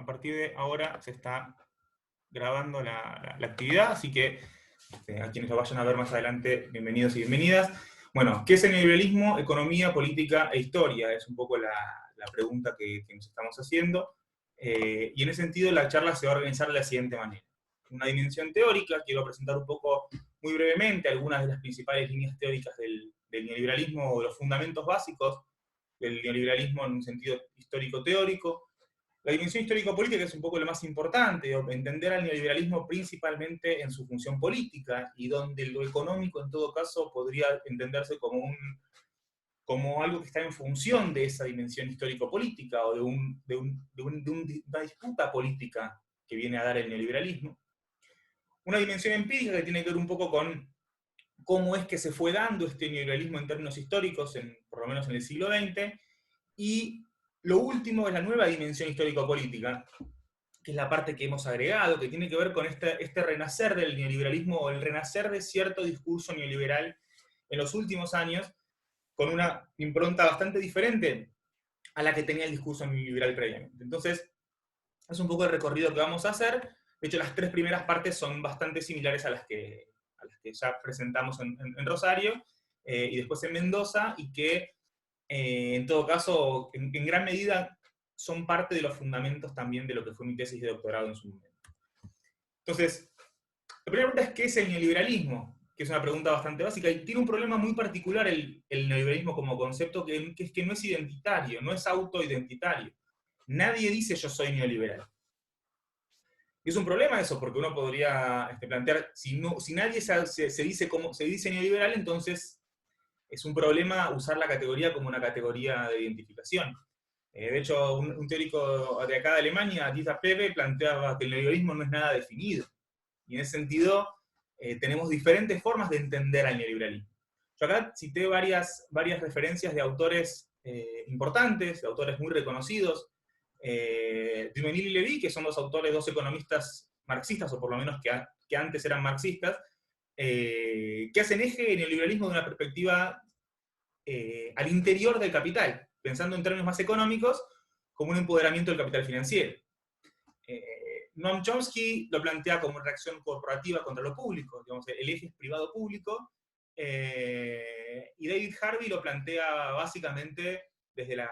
a partir de ahora se está grabando la actividad, así que a quienes lo vayan a ver más adelante, bienvenidos y bienvenidas. Bueno, ¿qué es el neoliberalismo? Economía, política e historia, es un poco la pregunta que nos estamos haciendo. Y en ese sentido la charla se va a organizar de la siguiente manera. Una dimensión teórica, quiero presentar un poco, muy brevemente, algunas de las principales líneas teóricas del neoliberalismo o de los fundamentos básicos del neoliberalismo en un sentido histórico-teórico. La dimensión histórico-política es un poco lo más importante, entender al neoliberalismo principalmente en su función política, y donde lo económico en todo caso podría entenderse como algo que está en función de esa dimensión histórico-política, o de una disputa política que viene a dar el neoliberalismo. Una dimensión empírica que tiene que ver un poco con cómo es que se fue dando este neoliberalismo en términos históricos, por lo menos en el siglo XX, y lo último es la nueva dimensión histórico-política, que es la parte que hemos agregado, que tiene que ver con este renacer del neoliberalismo, o el renacer de cierto discurso neoliberal en los últimos años, con una impronta bastante diferente a la que tenía el discurso neoliberal previamente. Entonces, es un poco el recorrido que vamos a hacer. De hecho, las tres primeras partes son bastante similares a las que ya presentamos en Rosario, y después en Mendoza, y que en todo caso, en gran medida, son parte de los fundamentos también de lo que fue mi tesis de doctorado en su momento. Entonces, la primera pregunta es: ¿qué es el neoliberalismo? Que es una pregunta bastante básica, y tiene un problema muy particular el neoliberalismo como concepto, que es que no es identitario, no es autoidentitario. Nadie dice yo soy neoliberal. Y es un problema eso, porque uno podría plantear, si nadie se dice neoliberal, entonces es un problema usar la categoría como una categoría de identificación. De hecho, un teórico de acá de Alemania, Dieter Pepe, planteaba que el neoliberalismo no es nada definido. Y en ese sentido, tenemos diferentes formas de entender al neoliberalismo. Yo acá cité varias referencias de autores importantes, de autores muy reconocidos. Duménil y Levy, que son dos economistas marxistas, o por lo menos que antes eran marxistas, que hacen eje en el neoliberalismo de una perspectiva al interior del capital, pensando en términos más económicos, como un empoderamiento del capital financiero. Noam Chomsky lo plantea como una reacción corporativa contra lo público, digamos, el eje es privado-público, y David Harvey lo plantea básicamente desde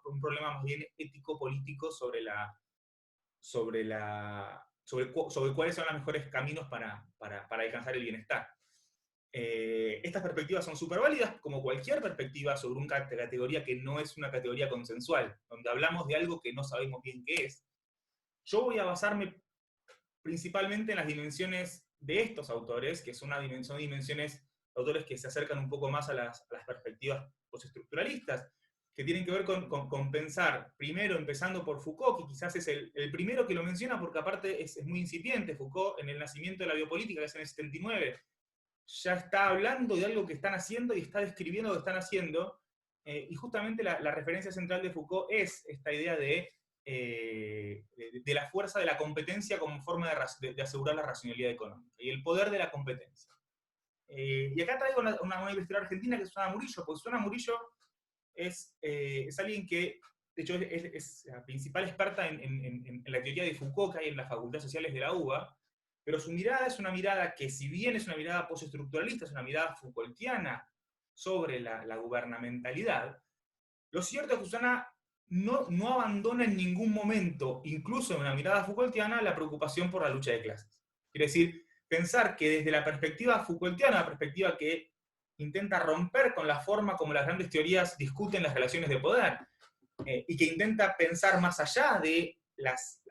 un problema más bien ético-político sobre cuáles son los mejores caminos para alcanzar el bienestar. Estas perspectivas son súper válidas, como cualquier perspectiva sobre una categoría que no es una categoría consensual, donde hablamos de algo que no sabemos bien qué es. Yo voy a basarme principalmente en las dimensiones de estos autores, que son dimensiones autores que se acercan un poco más a las perspectivas postestructuralistas, que tienen que ver con pensar, primero empezando por Foucault, que quizás es el primero que lo menciona, porque aparte es muy incipiente. Foucault, en El nacimiento de la biopolítica, que es en el 79, ya está hablando de algo que están haciendo y está describiendo lo que están haciendo, y justamente la referencia central de Foucault es esta idea de la fuerza de la competencia como forma de asegurar la racionalidad económica, y el poder de la competencia. Y acá traigo una investigadora argentina que es Susana Murillo, porque Susana Murillo es alguien que, de hecho, es la principal experta en la teoría de Foucault que hay en las facultades sociales de la UBA, pero su mirada es una mirada que, si bien es una mirada postestructuralista, es una mirada Foucaultiana sobre la gubernamentalidad. Lo cierto es que Susana no abandona en ningún momento, incluso en una mirada Foucaultiana, la preocupación por la lucha de clases. Quiere decir, pensar que desde la perspectiva Foucaultiana, la perspectiva que intenta romper con la forma como las grandes teorías discuten las relaciones de poder, y que intenta pensar más allá de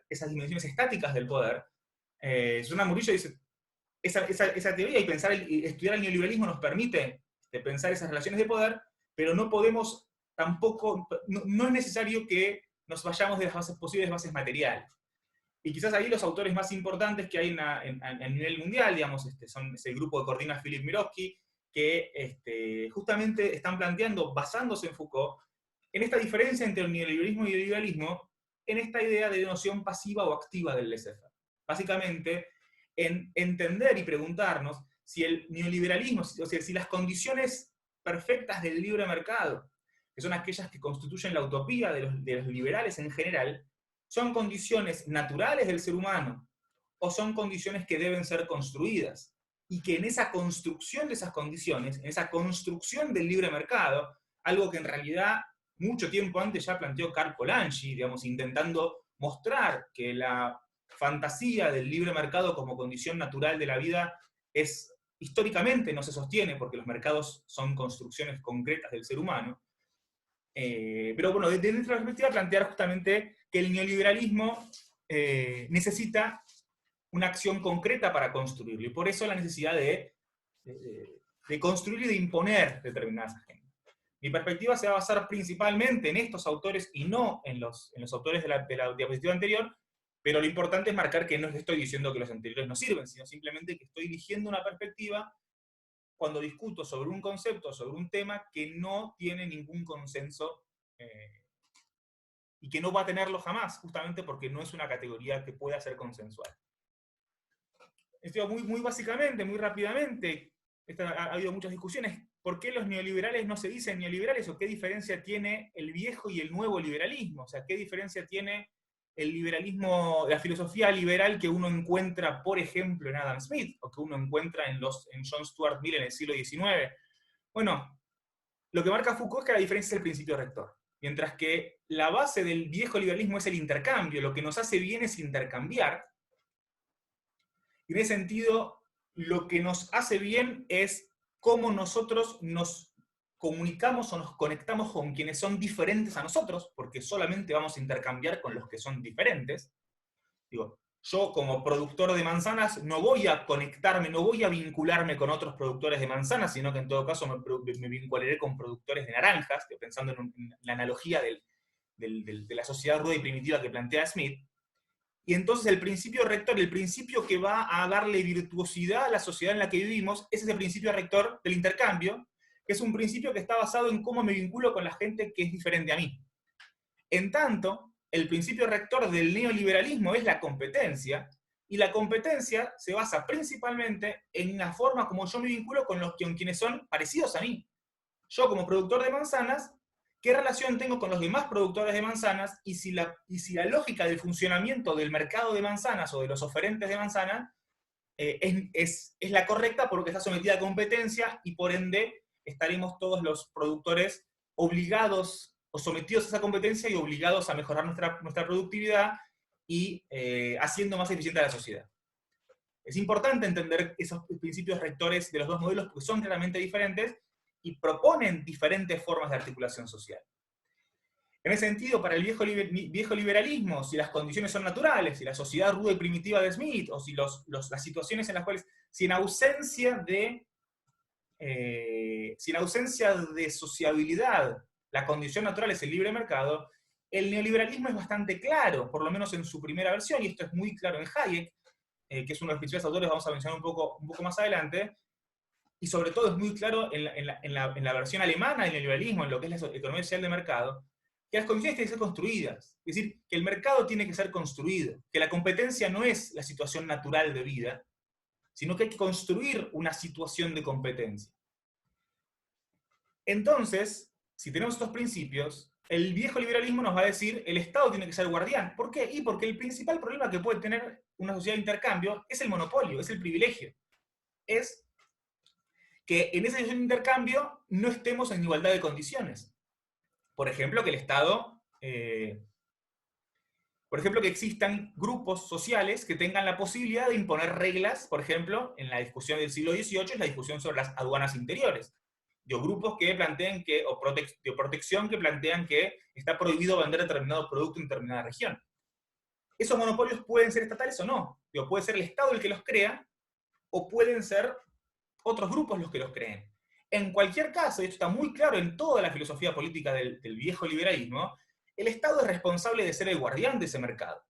esas dimensiones estáticas del poder, Susana Murillo dice: esa teoría y estudiar el neoliberalismo nos permite pensar esas relaciones de poder, pero no podemos tampoco, no es necesario que nos vayamos de las posibles bases materiales. Y quizás ahí los autores más importantes que hay a nivel mundial, digamos, es el grupo que coordina Philip Mirowski, que justamente están planteando, basándose en Foucault, en esta diferencia entre el neoliberalismo y el liberalismo, en esta idea de noción pasiva o activa del laissez-faire. Básicamente, en entender y preguntarnos si el neoliberalismo, o sea, si las condiciones perfectas del libre mercado, que son aquellas que constituyen la utopía de los liberales en general, ¿Son condiciones naturales del ser humano o son condiciones que deben ser construidas? Y que en esa construcción de esas condiciones, en esa construcción del libre mercado, algo que en realidad mucho tiempo antes ya planteó Karl Polanyi, digamos, intentando mostrar que la fantasía del libre mercado como condición natural de la vida es históricamente no se sostiene porque los mercados son construcciones concretas del ser humano. Pero bueno, desde nuestra perspectiva plantear justamente que el neoliberalismo necesita una acción concreta para construirlo, y por eso la necesidad de construir y de imponer determinadas agendas. Mi perspectiva se va a basar principalmente en estos autores y no en los autores de la diapositiva anterior, pero lo importante es marcar que no estoy diciendo que los anteriores no sirven, sino simplemente que estoy eligiendo una perspectiva cuando discuto sobre un concepto, sobre un tema que no tiene ningún consenso y que no va a tenerlo jamás, justamente porque no es una categoría que pueda ser consensual. Esto muy básicamente, muy rápidamente, ha habido muchas discusiones. ¿Por qué los neoliberales no se dicen neoliberales? ¿O qué diferencia tiene el viejo y el nuevo liberalismo? O sea, ¿qué diferencia tiene el liberalismo, la filosofía liberal que uno encuentra, por ejemplo, en Adam Smith, o que uno encuentra en John Stuart Mill en el siglo XIX? Bueno, lo que marca Foucault es que la diferencia es el principio rector. Mientras que la base del viejo liberalismo es el intercambio, lo que nos hace bien es intercambiar. Y en ese sentido, lo que nos hace bien es cómo nosotros nos comunicamos o nos conectamos con quienes son diferentes a nosotros, porque solamente vamos a intercambiar con los que son diferentes. Digo, yo como productor de manzanas no voy a conectarme, no voy a vincularme con otros productores de manzanas, sino que en todo caso me vincularé con productores de naranjas, pensando en la analogía de la sociedad ruda y primitiva que plantea Smith. Y entonces el principio rector, el principio que va a darle virtuosidad a la sociedad en la que vivimos, es ese principio rector del intercambio, que es un principio que está basado en cómo me vinculo con la gente que es diferente a mí. En tanto, el principio rector del neoliberalismo es la competencia, y la competencia se basa principalmente en la forma como yo me vinculo con quienes son parecidos a mí. Yo como productor de manzanas, ¿qué relación tengo con los demás productores de manzanas? Y si la lógica del funcionamiento del mercado de manzanas o de los oferentes de manzanas es la correcta porque está sometida a competencia y por ende estaremos todos los productores obligados o sometidos a esa competencia y obligados a mejorar nuestra productividad y haciendo más eficiente a la sociedad. Es importante entender esos principios rectores de los dos modelos porque son claramente diferentes y proponen diferentes formas de articulación social. En ese sentido, para el viejo liberalismo, si las condiciones son naturales, si la sociedad ruda y primitiva de Smith, o si las situaciones en las cuales, si en ausencia de sociabilidad, la condición natural es el libre mercado, el neoliberalismo es bastante claro, por lo menos en su primera versión, y esto es muy claro en Hayek, que es uno de los principales autores, vamos a mencionar un poco más adelante, y sobre todo es muy claro en la versión alemana del neoliberalismo, en lo que es la economía social de mercado, que las condiciones tienen que ser construidas. Es decir, que el mercado tiene que ser construido, que la competencia no es la situación natural de vida, sino que hay que construir una situación de competencia. Entonces, si tenemos estos principios, el viejo liberalismo nos va a decir el Estado tiene que ser guardián. ¿Por qué? Y porque el principal problema que puede tener una sociedad de intercambio es el monopolio, es el privilegio. Es que en esa situación de intercambio no estemos en igualdad de condiciones. Por ejemplo, que el Estado, por ejemplo, que existan grupos sociales que tengan la posibilidad de imponer reglas, por ejemplo, en la discusión del siglo XVIII es la discusión sobre las aduanas interiores. De grupos que plantean que, o de protección que plantean que está prohibido vender determinado producto en determinada región. ¿Esos monopolios pueden ser estatales o no? Puede ser el Estado el que los crea, o pueden ser otros grupos los que los creen. En cualquier caso, y esto está muy claro en toda la filosofía política del viejo liberalismo, el Estado es responsable de ser el guardián de ese mercado.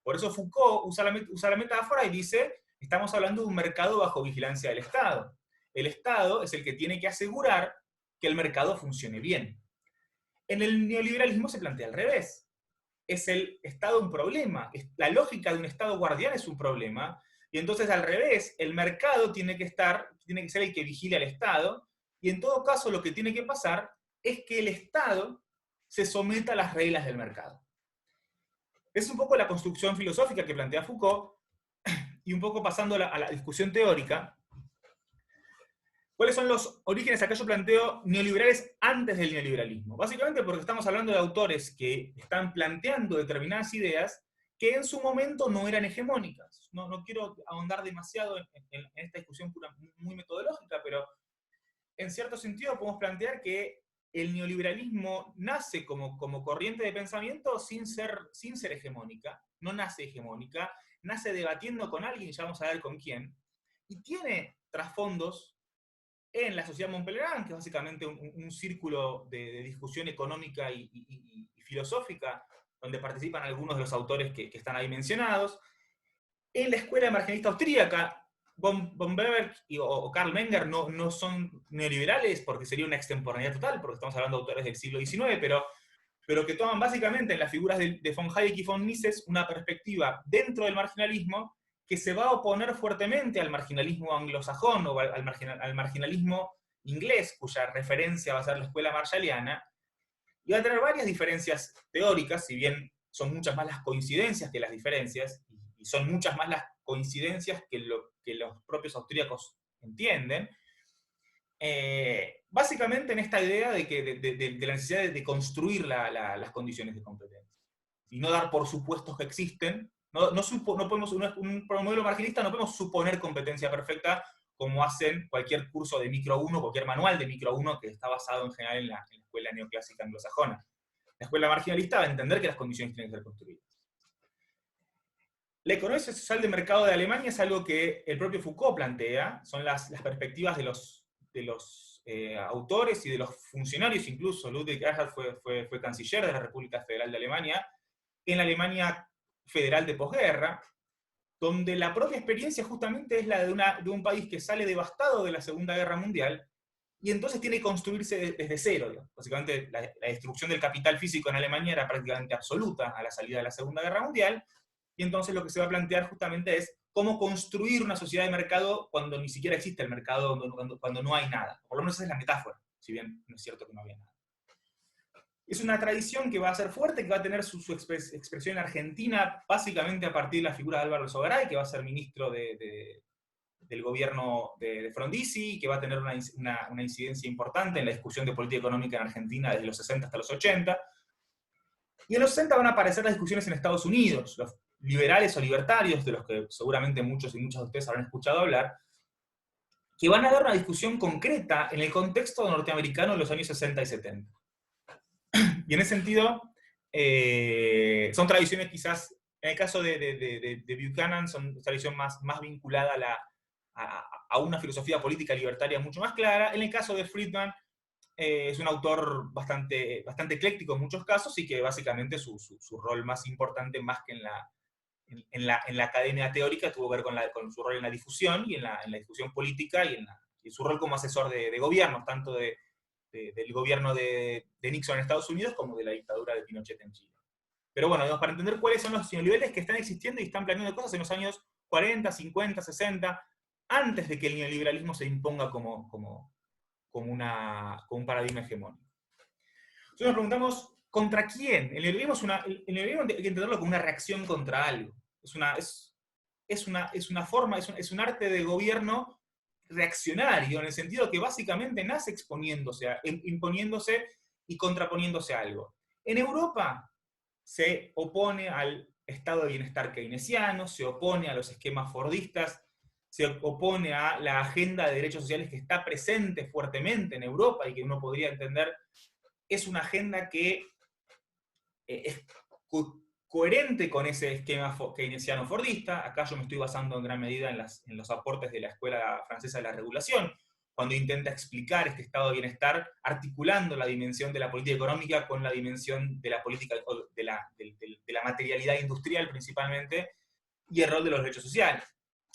Por eso Foucault usa la metáfora y dice, estamos hablando de un mercado bajo vigilancia del Estado. El Estado es el que tiene que asegurar que el mercado funcione bien. En el neoliberalismo se plantea al revés. Es el Estado un problema. La lógica de un Estado guardián es un problema, y entonces al revés, el mercado tiene que ser el que vigile al Estado, y en todo caso lo que tiene que pasar es que el Estado se someta a las reglas del mercado. Esa es un poco la construcción filosófica que plantea Foucault, y un poco pasando a la discusión teórica. ¿Cuáles son los orígenes acá yo planteo neoliberales antes del neoliberalismo? Básicamente porque estamos hablando de autores que están planteando determinadas ideas que en su momento no eran hegemónicas. No quiero ahondar demasiado en esta discusión muy metodológica, pero en cierto sentido podemos plantear que el neoliberalismo nace como corriente de pensamiento sin ser hegemónica, no nace hegemónica, nace debatiendo con alguien, ya vamos a ver con quién, y tiene trasfondos en la sociedad Montpellier, que es básicamente un círculo de discusión económica y filosófica, donde participan algunos de los autores que están ahí mencionados. En la escuela marginalista austríaca, von Weber o Karl Menger no son neoliberales porque sería una extemporaneidad total, porque estamos hablando de autores del siglo XIX, pero que toman básicamente en las figuras de von Hayek y von Mises una perspectiva dentro del marginalismo que se va a oponer fuertemente al marginalismo anglosajón o al marginalismo inglés, cuya referencia va a ser la escuela marshalliana, y va a tener varias diferencias teóricas, si bien son muchas más las coincidencias que las diferencias, y son muchas más las coincidencias que los propios austríacos entienden. Básicamente en esta idea de la necesidad de construir las condiciones de competencia y no dar por supuestos que existen. No podemos, un modelo marginalista no podemos suponer competencia perfecta como hacen cualquier curso de micro 1, cualquier manual de micro 1 que está basado en general en la escuela neoclásica anglosajona. La escuela marginalista va a entender que las condiciones tienen que ser construidas. La economía social de mercado de Alemania es algo que el propio Foucault plantea, son las perspectivas de los autores y de los funcionarios, incluso Ludwig Erhard fue canciller de la República Federal de Alemania, en la Alemania federal de posguerra, donde la propia experiencia justamente es la de un país que sale devastado de la Segunda Guerra Mundial, y entonces tiene que construirse desde cero. Digamos. Básicamente la destrucción del capital físico en Alemania era prácticamente absoluta a la salida de la Segunda Guerra Mundial, y entonces lo que se va a plantear justamente es cómo construir una sociedad de mercado cuando ni siquiera existe el mercado, cuando no hay nada. Por lo menos esa es la metáfora, si bien no es cierto que no había nada. Es una tradición que va a ser fuerte, que va a tener su expresión en Argentina, básicamente a partir de la figura de Álvaro Sogaray, que va a ser ministro del gobierno de Frondizi, que va a tener una incidencia importante en la discusión de política económica en Argentina desde los 60 hasta los 80. Y en los 60 van a aparecer las discusiones en Estados Unidos, los liberales o libertarios, de los que seguramente muchos y muchas de ustedes habrán escuchado hablar, que van a dar una discusión concreta en el contexto norteamericano de los años 60 y 70. Y en ese sentido, son tradiciones quizás, en el caso de Buchanan, son tradición más vinculada a una filosofía política libertaria mucho más clara. En el caso de Friedman, es un autor bastante ecléctico en muchos casos, y que básicamente su rol más importante, más que en la academia teórica, tuvo que ver con su rol en la difusión y en la discusión política y su rol como asesor de gobiernos, tanto del gobierno de Nixon en Estados Unidos como de la dictadura de Pinochet en Chile. Pero bueno, digamos, para entender cuáles son los neoliberales que están existiendo y están planeando cosas en los años 40, 50, 60, antes de que el neoliberalismo se imponga como un paradigma hegemónico. Entonces nos preguntamos, ¿contra quién? El neoliberalismo hay que entenderlo como una reacción contra algo. Es una forma, es un arte de gobierno reaccionario, en el sentido que básicamente nace imponiéndose y contraponiéndose a algo. En Europa se opone al estado de bienestar keynesiano, se opone a los esquemas fordistas, se opone a la agenda de derechos sociales que está presente fuertemente en Europa y que uno podría entender es una agenda que es coherente con ese esquema keynesiano fordista. Acá yo me estoy basando en gran medida en los aportes de la Escuela Francesa de la Regulación, cuando intenta explicar este estado de bienestar, articulando la dimensión de la política económica con la dimensión de la política de la materialidad industrial principalmente, y el rol de los derechos sociales.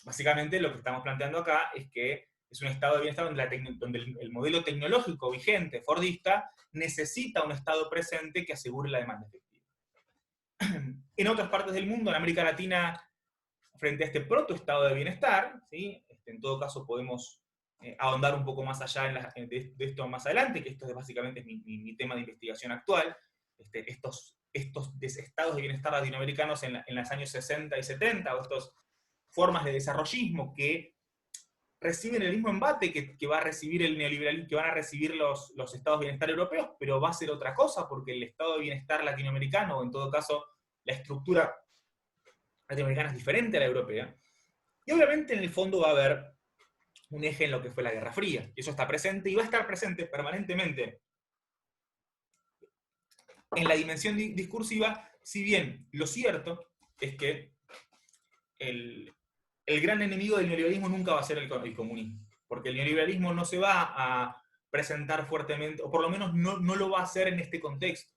Básicamente lo que estamos planteando acá es que es un estado de bienestar donde el modelo tecnológico vigente, fordista, necesita un estado presente que asegure la demanda efectiva. En otras partes del mundo, en América Latina, frente a este protoestado de bienestar, ¿sí? En todo caso podemos ahondar un poco más allá de esto más adelante, que esto es básicamente mi tema de investigación actual, estos estados de bienestar latinoamericanos en los años 60 y 70, o estas formas de desarrollismo que reciben el mismo embate que va a recibir el neoliberalismo, que van a recibir los estados de bienestar europeos, pero va a ser otra cosa, porque el estado de bienestar latinoamericano, o en todo caso la estructura latinoamericana es diferente a la europea, y obviamente en el fondo va a haber un eje en lo que fue la Guerra Fría, y eso está presente y va a estar presente permanentemente en la dimensión discursiva, si bien lo cierto es que el gran enemigo del neoliberalismo nunca va a ser el comunismo, porque el neoliberalismo no se va a presentar fuertemente, o por lo menos no lo va a hacer en este contexto,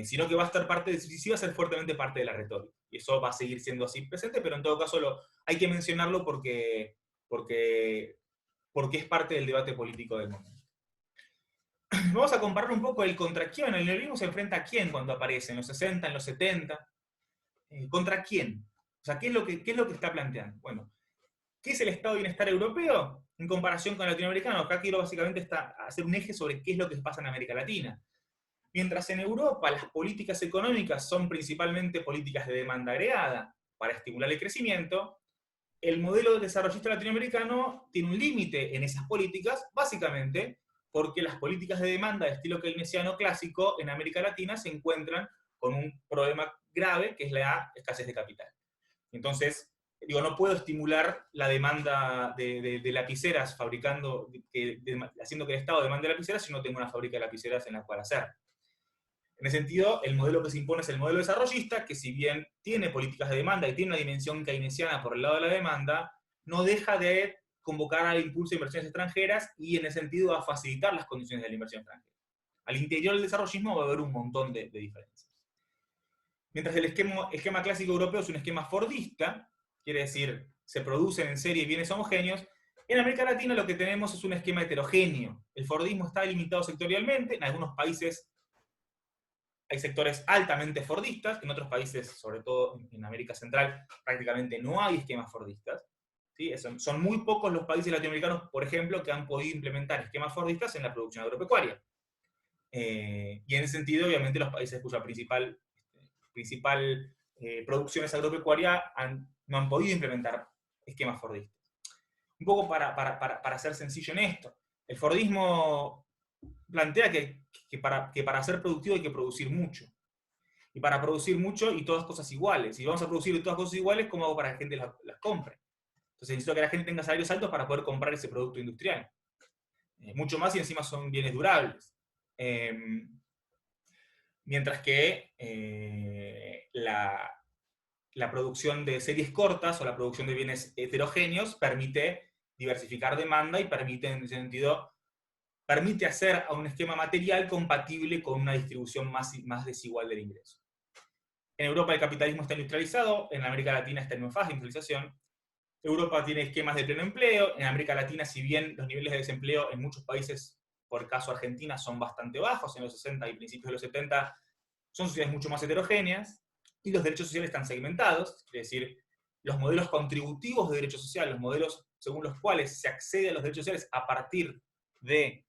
sino que va a estar sí va a ser fuertemente parte de la retórica, y eso va a seguir siendo así presente, pero en todo caso hay que mencionarlo porque es parte del debate político del momento. Vamos a comparar un poco el contra quién. El neoliberalismo se enfrenta a quién cuando aparece, en los 60, en los 70. ¿Contra quién? O sea, ¿qué es lo que está planteando? Bueno, ¿qué es el estado de bienestar europeo en comparación con el latinoamericano? Acá quiero básicamente hacer un eje sobre qué es lo que pasa en América Latina. Mientras en Europa las políticas económicas son principalmente políticas de demanda agregada para estimular el crecimiento, el modelo desarrollista latinoamericano tiene un límite en esas políticas, básicamente porque las políticas de demanda de estilo keynesiano clásico en América Latina se encuentran con un problema grave, que es la escasez de capital. Entonces, no puedo estimular la demanda de lapiceras haciendo que el Estado demande lapiceras si no tengo una fábrica de lapiceras en la cual hacer. En ese sentido, el modelo que se impone es el modelo desarrollista, que si bien tiene políticas de demanda y tiene una dimensión keynesiana por el lado de la demanda, no deja de convocar al impulso de inversiones extranjeras y en ese sentido a facilitar las condiciones de la inversión extranjera. Al interior del desarrollismo va a haber un montón de diferencias. Mientras el esquema clásico europeo es un esquema fordista, quiere decir, se producen en serie bienes homogéneos, en América Latina lo que tenemos es un esquema heterogéneo. El fordismo está delimitado sectorialmente, en algunos países hay sectores altamente fordistas, en otros países, sobre todo en América Central, prácticamente no hay esquemas fordistas. ¿Sí? Son muy pocos los países latinoamericanos, por ejemplo, que han podido implementar esquemas fordistas en la producción agropecuaria. Y en ese sentido, obviamente, los países cuya principal producción es agropecuaria no han podido implementar esquemas fordistas. Un poco para ser sencillo en esto, el fordismo plantea que para ser productivo hay que producir mucho. Y para producir mucho y todas cosas iguales. Si vamos a producir todas cosas iguales, ¿cómo hago para que la gente las compre? Entonces necesito que la gente tenga salarios altos para poder comprar ese producto industrial. Mucho más y encima son bienes durables. Mientras que la producción de series cortas o la producción de bienes heterogéneos permite diversificar demanda y permite, en ese sentido, permite hacer a un esquema material compatible con una distribución más desigual del ingreso. En Europa el capitalismo está industrializado, en América Latina está en una fase de industrialización. Europa tiene esquemas de pleno empleo, en América Latina, si bien los niveles de desempleo en muchos países, por el caso Argentina, son bastante bajos, en los 60 y principios de los 70 son sociedades mucho más heterogéneas, y los derechos sociales están segmentados, es decir, los modelos contributivos de derechos sociales, los modelos según los cuales se accede a los derechos sociales a partir de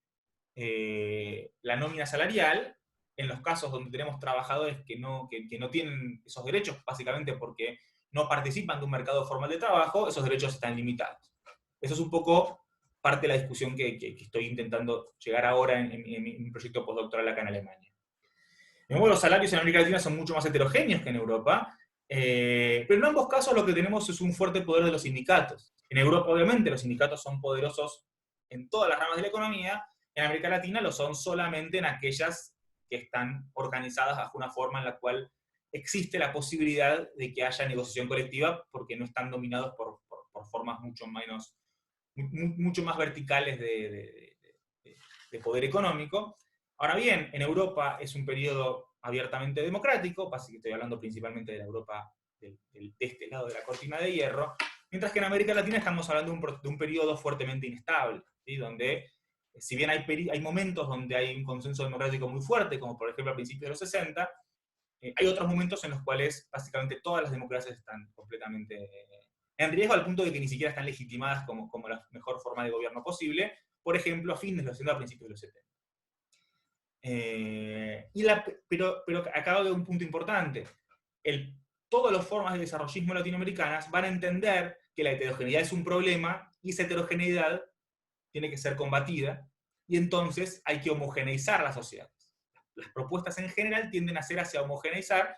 la nómina salarial, en los casos donde tenemos trabajadores que no tienen esos derechos, básicamente porque no participan de un mercado formal de trabajo, esos derechos están limitados. Eso es un poco parte de la discusión que estoy intentando llegar ahora en mi proyecto postdoctoral acá en Alemania. De nuevo, los salarios en América Latina son mucho más heterogéneos que en Europa, pero en ambos casos lo que tenemos es un fuerte poder de los sindicatos. En Europa, obviamente, los sindicatos son poderosos en todas las ramas de la economía. En América Latina lo son solamente en aquellas que están organizadas bajo una forma en la cual existe la posibilidad de que haya negociación colectiva, porque no están dominados por formas mucho más verticales de poder económico. Ahora bien, en Europa es un periodo abiertamente democrático, así que estoy hablando principalmente de la Europa de este lado de la cortina de hierro, mientras que en América Latina estamos hablando de un periodo fuertemente inestable, ¿sí? Donde, si bien hay momentos donde hay un consenso democrático muy fuerte, como por ejemplo a principios de los 60, hay otros momentos en los cuales básicamente todas las democracias están completamente en riesgo, al punto de que ni siquiera están legitimadas como la mejor forma de gobierno posible, por ejemplo, a fines de los 60, a principios de los 70. Pero acá hay un punto importante. Todas las formas de desarrollismo latinoamericanas van a entender que la heterogeneidad es un problema y esa heterogeneidad tiene que ser combatida, y entonces hay que homogeneizar las sociedades. Las propuestas en general tienden a ser hacia homogeneizar,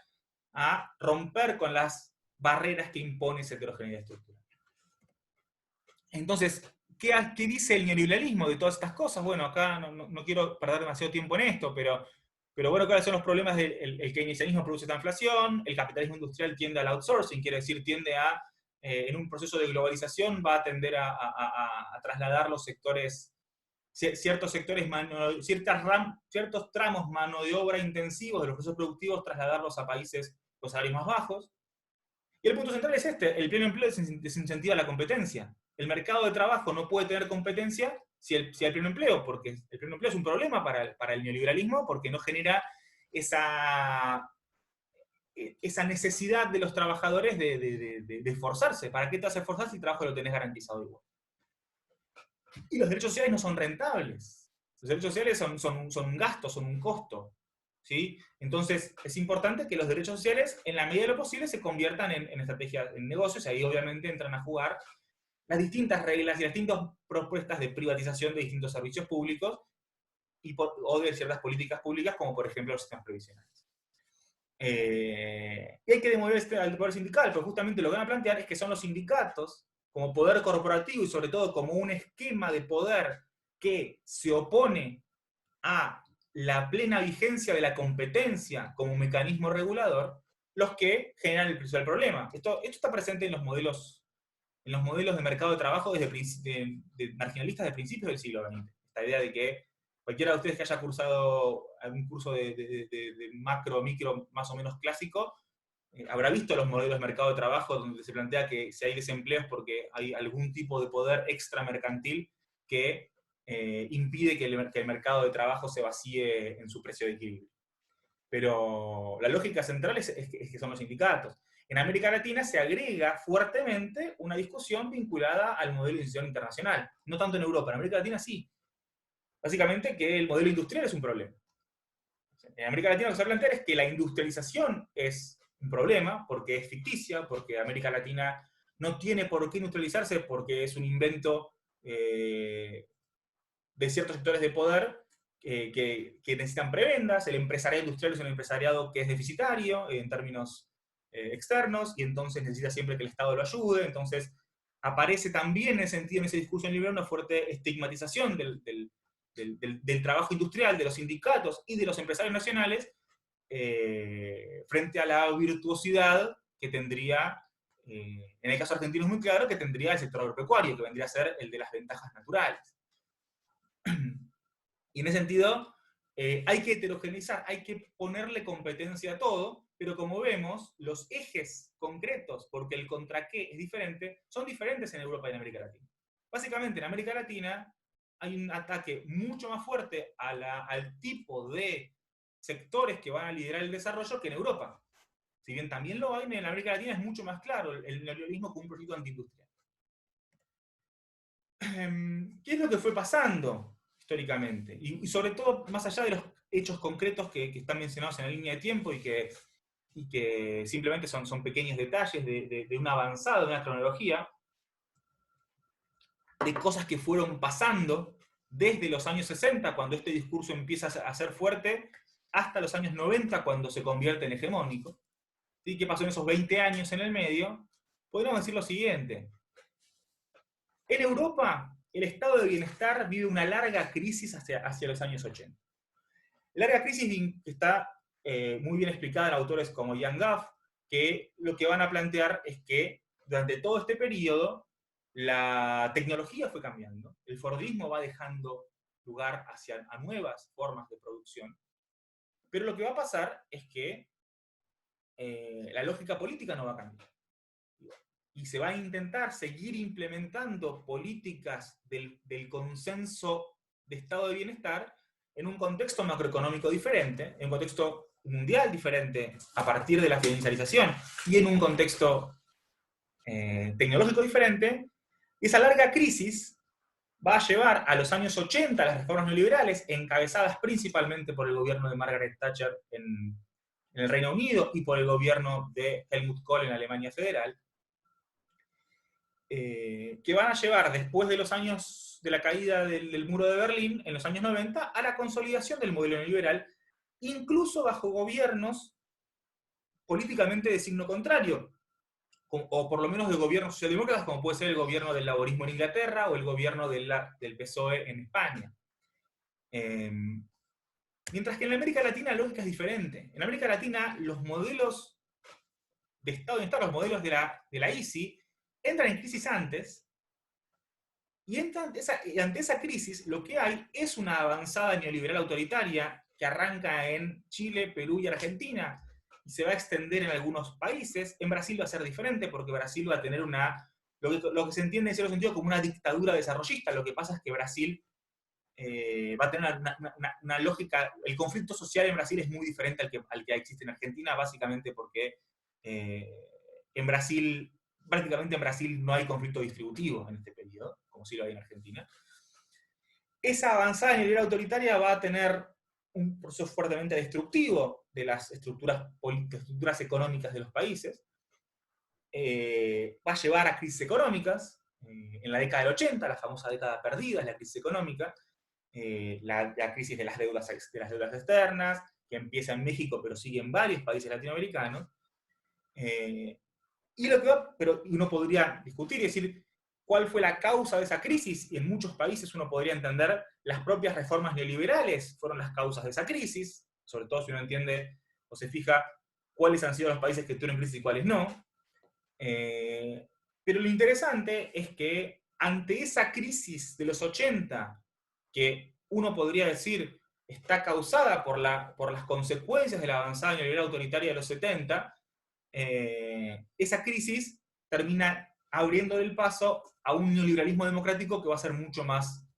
a romper con las barreras que impone esa heterogeneidad estructural. Entonces, ¿qué dice el neoliberalismo de todas estas cosas? Bueno, acá no quiero perder demasiado tiempo en esto, pero bueno, ¿cuáles son los problemas del keynesianismo? Produce esta inflación, el capitalismo industrial tiende al outsourcing, quiere decir, tiende a, en un proceso de globalización, va a tender a trasladar los sectores, ciertos sectores, ciertos tramos mano de obra intensivos de los procesos productivos, trasladarlos a países con salarios más bajos. Y el punto central es este: el pleno empleo desincentiva la competencia. El mercado de trabajo no puede tener competencia si hay pleno empleo, porque el pleno empleo es un problema para el neoliberalismo, porque no genera esa necesidad de los trabajadores de esforzarse. ¿Para qué te vas a esforzar si el trabajo lo tenés garantizado igual? Y los derechos sociales no son rentables. Los derechos sociales son un gasto, son un costo. ¿Sí? Entonces, es importante que los derechos sociales, en la medida de lo posible, se conviertan en estrategias, en negocios, y ahí obviamente entran a jugar las distintas reglas y las distintas propuestas de privatización de distintos servicios públicos o de ciertas políticas públicas, como por ejemplo los sistemas previsionales. Y hay que demover al poder sindical, pero justamente lo que van a plantear es que son los sindicatos, como poder corporativo y sobre todo como un esquema de poder que se opone a la plena vigencia de la competencia como mecanismo regulador, los que generan el principal problema. Esto está presente en los modelos de mercado de trabajo de marginalistas de principios del siglo XX. Esta idea de que cualquiera de ustedes que haya cursado algún curso de macro, micro, más o menos clásico, habrá visto los modelos de mercado de trabajo donde se plantea que si hay desempleo es porque hay algún tipo de poder extramercantil que impide que el mercado de trabajo se vacíe en su precio de equilibrio. Pero la lógica central es que son los sindicatos. En América Latina se agrega fuertemente una discusión vinculada al modelo de institución internacional. No tanto en Europa, en América Latina sí. Básicamente que el modelo industrial es un problema. En América Latina lo que se plantea es que la industrialización es un problema, porque es ficticia, porque América Latina no tiene por qué industrializarse, porque es un invento de ciertos sectores de poder que necesitan prebendas. El empresariado industrial es un empresariado que es deficitario en términos externos, y entonces necesita siempre que el Estado lo ayude. Entonces aparece también en ese sentido, en ese discurso liberal, una fuerte estigmatización del trabajo industrial, de los sindicatos y de los empresarios nacionales, frente a la virtuosidad que tendría, en el caso argentino es muy claro, que tendría el sector agropecuario, que vendría a ser el de las ventajas naturales. Y en ese sentido, hay que heterogeneizar, hay que ponerle competencia a todo, pero como vemos, los ejes concretos, porque el contra qué es diferente, son diferentes en Europa y en América Latina. Básicamente, en América Latina hay un ataque mucho más fuerte al tipo de sectores que van a liderar el desarrollo que en Europa. Si bien también lo hay, en América Latina es mucho más claro el neoliberalismo como un proyecto antiindustrial. ¿Qué es lo que fue pasando históricamente? Y sobre todo, más allá de los hechos concretos que están mencionados en la línea de tiempo y que simplemente son pequeños detalles de una avanzada, de una cronología, de cosas que fueron pasando desde los años 60, cuando este discurso empieza a ser fuerte, hasta los años 90, cuando se convierte en hegemónico. ¿Sí? ¿Qué pasó en esos 20 años en el medio? Podríamos decir lo siguiente. En Europa, el estado de bienestar vive una larga crisis hacia los años 80. La larga crisis está muy bien explicada en autores como Ian Goff, que lo que van a plantear es que durante todo este periodo la tecnología fue cambiando, el fordismo va dejando lugar a nuevas formas de producción, pero lo que va a pasar es que la lógica política no va a cambiar. Y se va a intentar seguir implementando políticas del consenso de estado de bienestar en un contexto macroeconómico diferente, en un contexto mundial diferente a partir de la financiarización, y en un contexto tecnológico diferente. Y esa larga crisis va a llevar a los años 80 las reformas neoliberales, encabezadas principalmente por el gobierno de Margaret Thatcher en el Reino Unido y por el gobierno de Helmut Kohl en Alemania Federal, que van a llevar después de los años de la caída del muro de Berlín, en los años 90, a la consolidación del modelo neoliberal, incluso bajo gobiernos políticamente de signo contrario, o por lo menos de gobiernos socialdemócratas, como puede ser el gobierno del laborismo en Inglaterra o el gobierno del PSOE en España. Mientras que en América Latina la lógica es diferente. En América Latina los modelos de Estado de Bienestar, los modelos de la ICI, entran en crisis antes, y ante esa crisis lo que hay es una avanzada neoliberal autoritaria que arranca en Chile, Perú y Argentina, y se va a extender en algunos países. En Brasil va a ser diferente, porque Brasil va a tener lo que se entiende en cierto sentido como una dictadura desarrollista. Lo que pasa es que Brasil va a tener una lógica, el conflicto social en Brasil es muy diferente al que existe en Argentina, básicamente porque en Brasil, prácticamente en Brasil no hay conflicto distributivo en este periodo, como sí lo hay en Argentina. Esa avanzada neoliberal autoritaria va a tener un proceso fuertemente destructivo de las estructuras económicas de los países, va a llevar a crisis económicas, en la década del 80, la famosa década perdida, es la crisis económica, la crisis de las deudas externas, que empieza en México pero sigue en varios países latinoamericanos, pero uno podría discutir y decir cuál fue la causa de esa crisis, y en muchos países uno podría entender las propias reformas neoliberales fueron las causas de esa crisis, sobre todo si uno entiende o se fija cuáles han sido los países que tuvieron crisis y cuáles no. Pero lo interesante es que ante esa crisis de los 80, que uno podría decir está causada por las consecuencias de la avanzada neoliberal autoritaria de los 70, esa crisis termina abriendo el paso a un neoliberalismo democrático que va a ser mucho más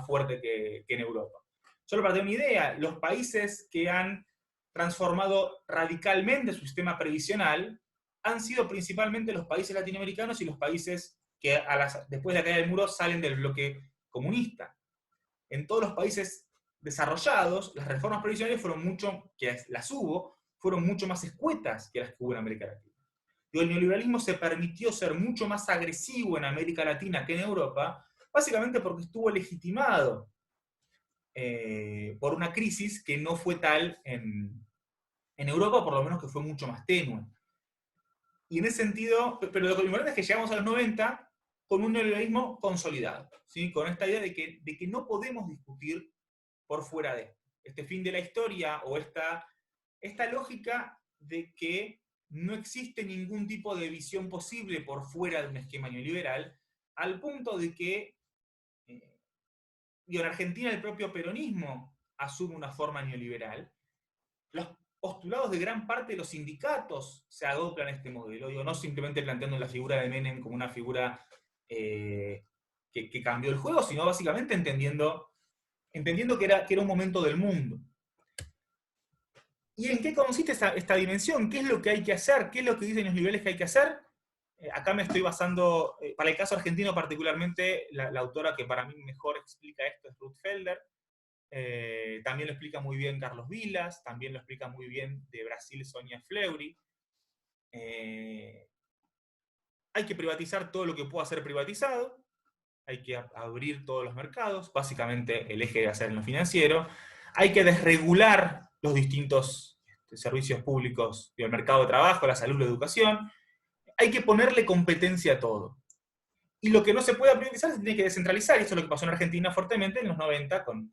fuerte que en Europa. Solo para tener una idea, los países que han transformado radicalmente su sistema previsional han sido principalmente los países latinoamericanos y los países que después de la caída del muro salen del bloque comunista. En todos los países desarrollados, las reformas previsionales fueron mucho más escuetas que las que hubo en América Latina. El neoliberalismo se permitió ser mucho más agresivo en América Latina que en Europa, básicamente porque estuvo legitimado por una crisis que no fue tal en Europa, por lo menos que fue mucho más tenue. Y en ese sentido, pero lo importante es que llegamos a los 90 con un neoliberalismo consolidado, ¿sí? Con esta idea de que no podemos discutir por fuera de este fin de la historia, o esta lógica de que no existe ningún tipo de visión posible por fuera de un esquema neoliberal, al punto de que en Argentina el propio peronismo asume una forma neoliberal. Los postulados de gran parte de los sindicatos se adoptan a este modelo, no simplemente planteando la figura de Menem como una figura que cambió el juego, sino básicamente entendiendo que era un momento del mundo. ¿Y en qué consiste esta dimensión? ¿Qué es lo que hay que hacer? ¿Qué es lo que dicen los niveles que hay que hacer? Acá me estoy basando, para el caso argentino particularmente, la autora que para mí mejor explica esto es Ruth Felder. También lo explica muy bien Carlos Vilas, también lo explica muy bien de Brasil Sonia Fleury. Hay que privatizar todo lo que pueda ser privatizado, hay que abrir todos los mercados, básicamente el eje debe ser en lo financiero, hay que desregular los distintos servicios públicos, el mercado de trabajo, la salud, la educación, hay que ponerle competencia a todo. Y lo que no se puede privatizar se tiene que descentralizar, y esto es lo que pasó en Argentina fuertemente en los 90 con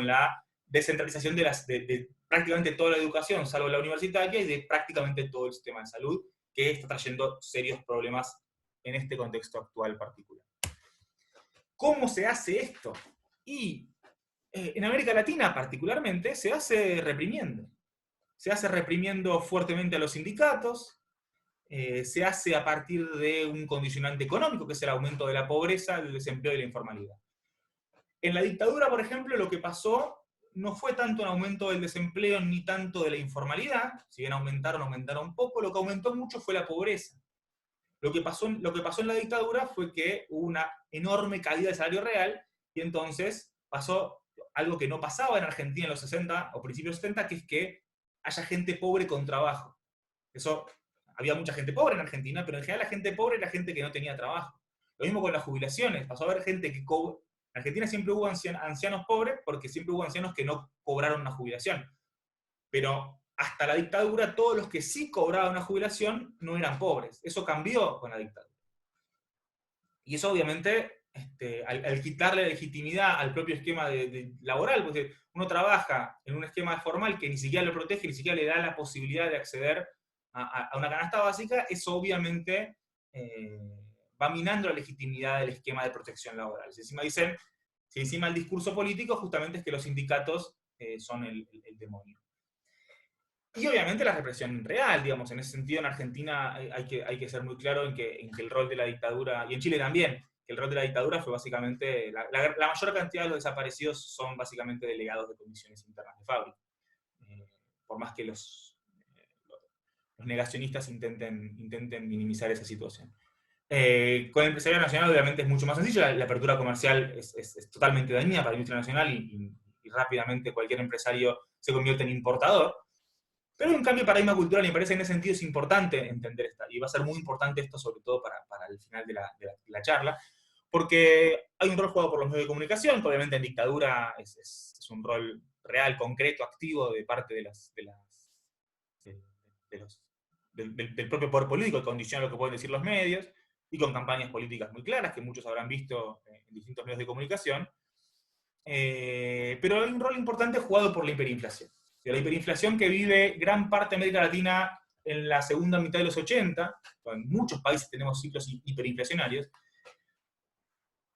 la descentralización de prácticamente toda la educación, salvo la universitaria, y de prácticamente todo el sistema de salud, que está trayendo serios problemas en este contexto actual particular. ¿Cómo se hace esto? Y en América Latina particularmente se hace reprimiendo. Se hace reprimiendo fuertemente a los sindicatos, se hace a partir de un condicionante económico, que es el aumento de la pobreza, del desempleo y la informalidad. En la dictadura, por ejemplo, lo que pasó no fue tanto un aumento del desempleo ni tanto de la informalidad, si bien aumentaron poco, lo que aumentó mucho fue la pobreza. Lo que pasó en la dictadura fue que hubo una enorme caída del salario real, y entonces pasó algo que no pasaba en Argentina en los 60 o principios de los 70, que es que haya gente pobre con trabajo. Eso, había mucha gente pobre en Argentina, pero en general la gente pobre era gente que no tenía trabajo. Lo mismo con las jubilaciones, pasó a haber gente que en Argentina siempre hubo ancianos pobres porque siempre hubo ancianos que no cobraron una jubilación. Pero hasta la dictadura, todos los que sí cobraban una jubilación no eran pobres. Eso cambió con la dictadura. Y eso obviamente, al quitarle legitimidad al propio esquema laboral, porque uno trabaja en un esquema formal que ni siquiera lo protege, ni siquiera le da la posibilidad de acceder a una canasta básica, eso obviamente va minando la legitimidad del esquema de protección laboral. Si encima el discurso político justamente es que los sindicatos son el demonio. Y obviamente la represión real, digamos, en ese sentido en Argentina hay que ser muy claro en que el rol de la dictadura, y en Chile también, que el rol de la dictadura fue básicamente, la mayor cantidad de los desaparecidos son básicamente delegados de comisiones internas de fábrica. Por más que los negacionistas intenten minimizar esa situación. Con el empresariado nacional obviamente es mucho más sencillo, la apertura comercial es totalmente dañina para la industria nacional y rápidamente cualquier empresario se convierte en importador. Pero hay un cambio de paradigma cultural y me parece que en ese sentido es importante entender esta, y va a ser muy importante esto sobre todo para el final de la charla, porque hay un rol jugado por los medios de comunicación, que obviamente en dictadura es un rol real, concreto, activo de parte del propio poder político, que condiciona lo que pueden decir los medios, y con campañas políticas muy claras, que muchos habrán visto en distintos medios de comunicación. Pero hay un rol importante jugado por la hiperinflación. La hiperinflación que vive gran parte de América Latina en la segunda mitad de los 80, en muchos países tenemos ciclos hiperinflacionarios.